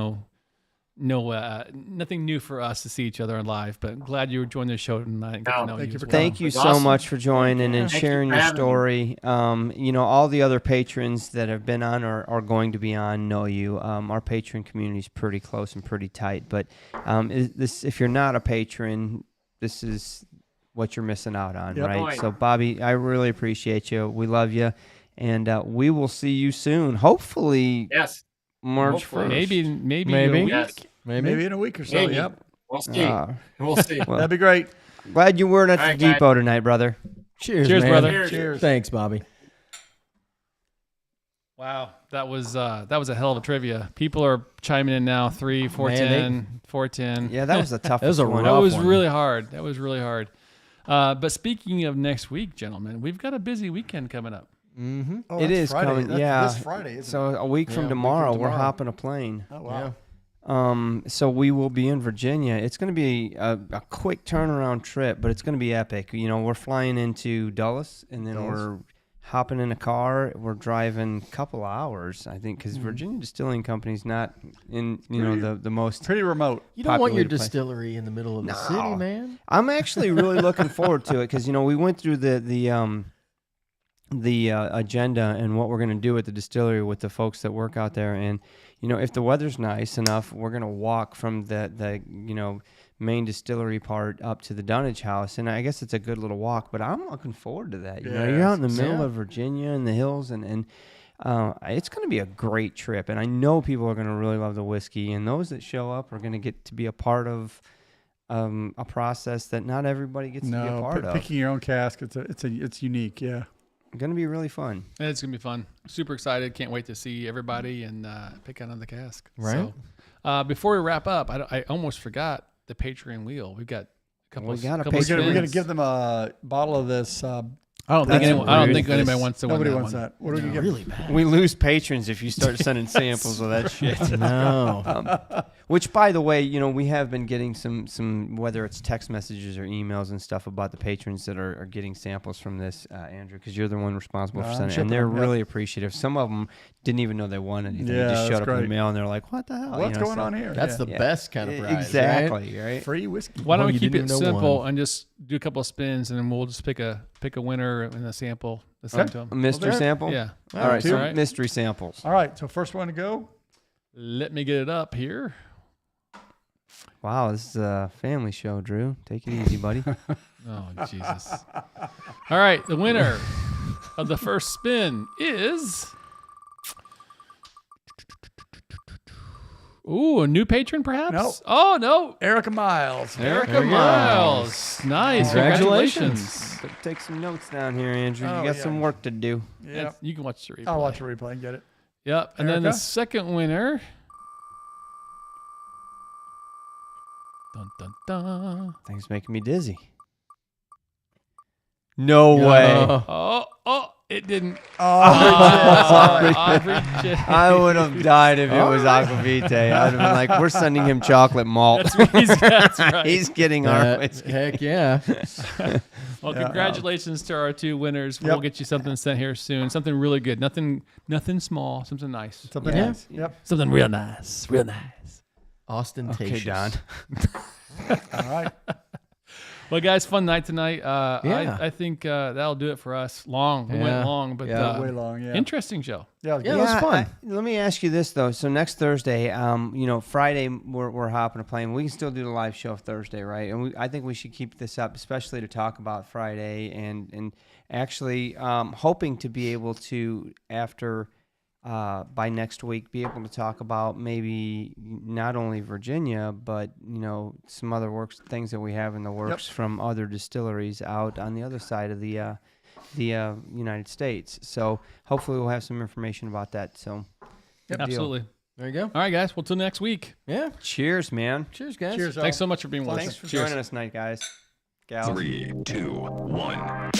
nothing new for us to see each other live. But I'm glad you were joining the show tonight. And get to No, know thank you as for well. Thank you That's so awesome. much for joining and Thank you sharing for your having me. story. All the other patrons that have been on or are going to be on know you. Our patron community is pretty close and pretty tight. But if you're not a patron, this is what you're missing out on, Yep. right? Right. So, Bobby, I really appreciate you. We love you. And we will see you soon. Hopefully, Yes, March Hopefully. 1st. Maybe Maybe. a week. yes. Maybe in a week or so. Maybe. Yep. We'll see. Ah. We'll see. Well, That'd be great. Glad you weren't at All the right, guys. depot tonight, brother. Cheers, Cheers, man. brother. Cheers. Thanks, Bobby. Wow, that was a hell of a trivia. People are chiming in now. 3, 410, 410. Yeah, that was a tough That was a one. That rough was one. really hard. That was really hard. But speaking of next week, gentlemen, we've got a busy weekend coming up. Mm-hmm. Oh, It that's is Friday. coming. That's Yeah. this Friday. Isn't So a week from Yeah, tomorrow, we're tomorrow. hopping a plane. it? Oh wow. So we will be in Virginia. It's going to be a quick turnaround trip, but it's going to be epic. You know, we're flying into Dulles, and then we're hopping in a car. We're driving a couple of hours, I think, because Virginia Distilling Company's not in, the most. Pretty remote. You don't want your populated place. distillery in the middle of the city, man. I'm actually really looking forward to it because we went through the agenda and what we're going to do at the distillery with the folks that work out there, and if the weather's nice enough, we're going to walk from the main distillery part up to the dunnage house, and I guess it's a good little walk, but I'm looking forward to that. You're out in the middle of Virginia in the hills, and it's going to be a great trip, and I know people are going to really love the whiskey, and those that show up are going to get to be a part of a process that not everybody gets to be a part of. Picking your own cask, it's unique. Yeah. Going to be really fun. It's gonna be fun. Super excited. Can't wait to see everybody and pick out another cask. Right. So, before we wrap up, I almost forgot the Patreon wheel. We've got a couple. We got a couple Patreon. We're gonna spins. give them a bottle of this. I don't think That's anyone. I don't rude. think anybody wants to win Nobody that wants one. that. What are we gonna give? Really bad. We lose patrons if you start sending samples of that shit. No. Which, by the way, we have been getting some whether it's text messages or emails and stuff about the patrons that are getting samples from this, Andrew, because you're the one responsible for I'm sending it. shipping And they're them, yep. really appreciative. Some of them didn't even know they won anything. Yeah, They just that's showed up in the great. mail and they're like, what the hell? What's going on here? That's the Yeah. best kind of prize. Right? Exactly, right? Free whiskey. Why don't One we you keep didn't it even know simple won. and just do a couple of spins, and then we'll just pick a winner and a sample. To send to A them. mystery Okay. sample? Yeah. All right, two. so All right. mystery samples. All right. So first one to go. Let me get it up here. Wow, this is a family show, Drew. Take it easy, buddy. Oh Jesus! All right, the winner of the first spin is. Ooh, a new patron, perhaps? Nope. Oh no, Erica Miles. Erica Miles. Nice, congratulations. Take some notes down here, Andrew. Oh, You got yeah. some work to do. Yeah. You can watch the replay. I'll watch the replay and get it. Yep, and then the Erica? second winner. Dun dun dun. Thing's making me dizzy. No way. Oh, it didn't. Oh, Audrey J. I would have died if it was Aquavite. I'd have been like, we're sending him chocolate malt. That's right. He's getting our whiskey. Heck yeah. Well, Yeah. congratulations to our two winners. Yep. We'll get you something sent here soon. Something really good. Nothing small. Something nice. something Yeah. nice. Yep. Something real nice. Real nice. Ostentatious. Okay, Don. All right. Well, guys, fun night tonight. Yeah. I think that'll do it for us. We went Yeah. long, but Yeah. Way long. Yeah. interesting show. Yeah. it was Yeah, good. it was fun. Let me ask you this though. So next Thursday, Friday we're hopping a plane. We can still do the live show Thursday, right? And I think we should keep this up, especially to talk about Friday and actually hoping to be able to after by next week be able to talk about maybe not only Virginia but some other things that we have in the works from other distilleries out on the other side of the United States. So hopefully we'll have some information about that. So good deal. Absolutely. There you go. All right, guys. Well, till next week. Yeah. Cheers, man. Cheers, guys. Cheers. Thanks so much for being with us. Thanks for Cheers. joining us tonight, guys. Gals. 3, 2, 1.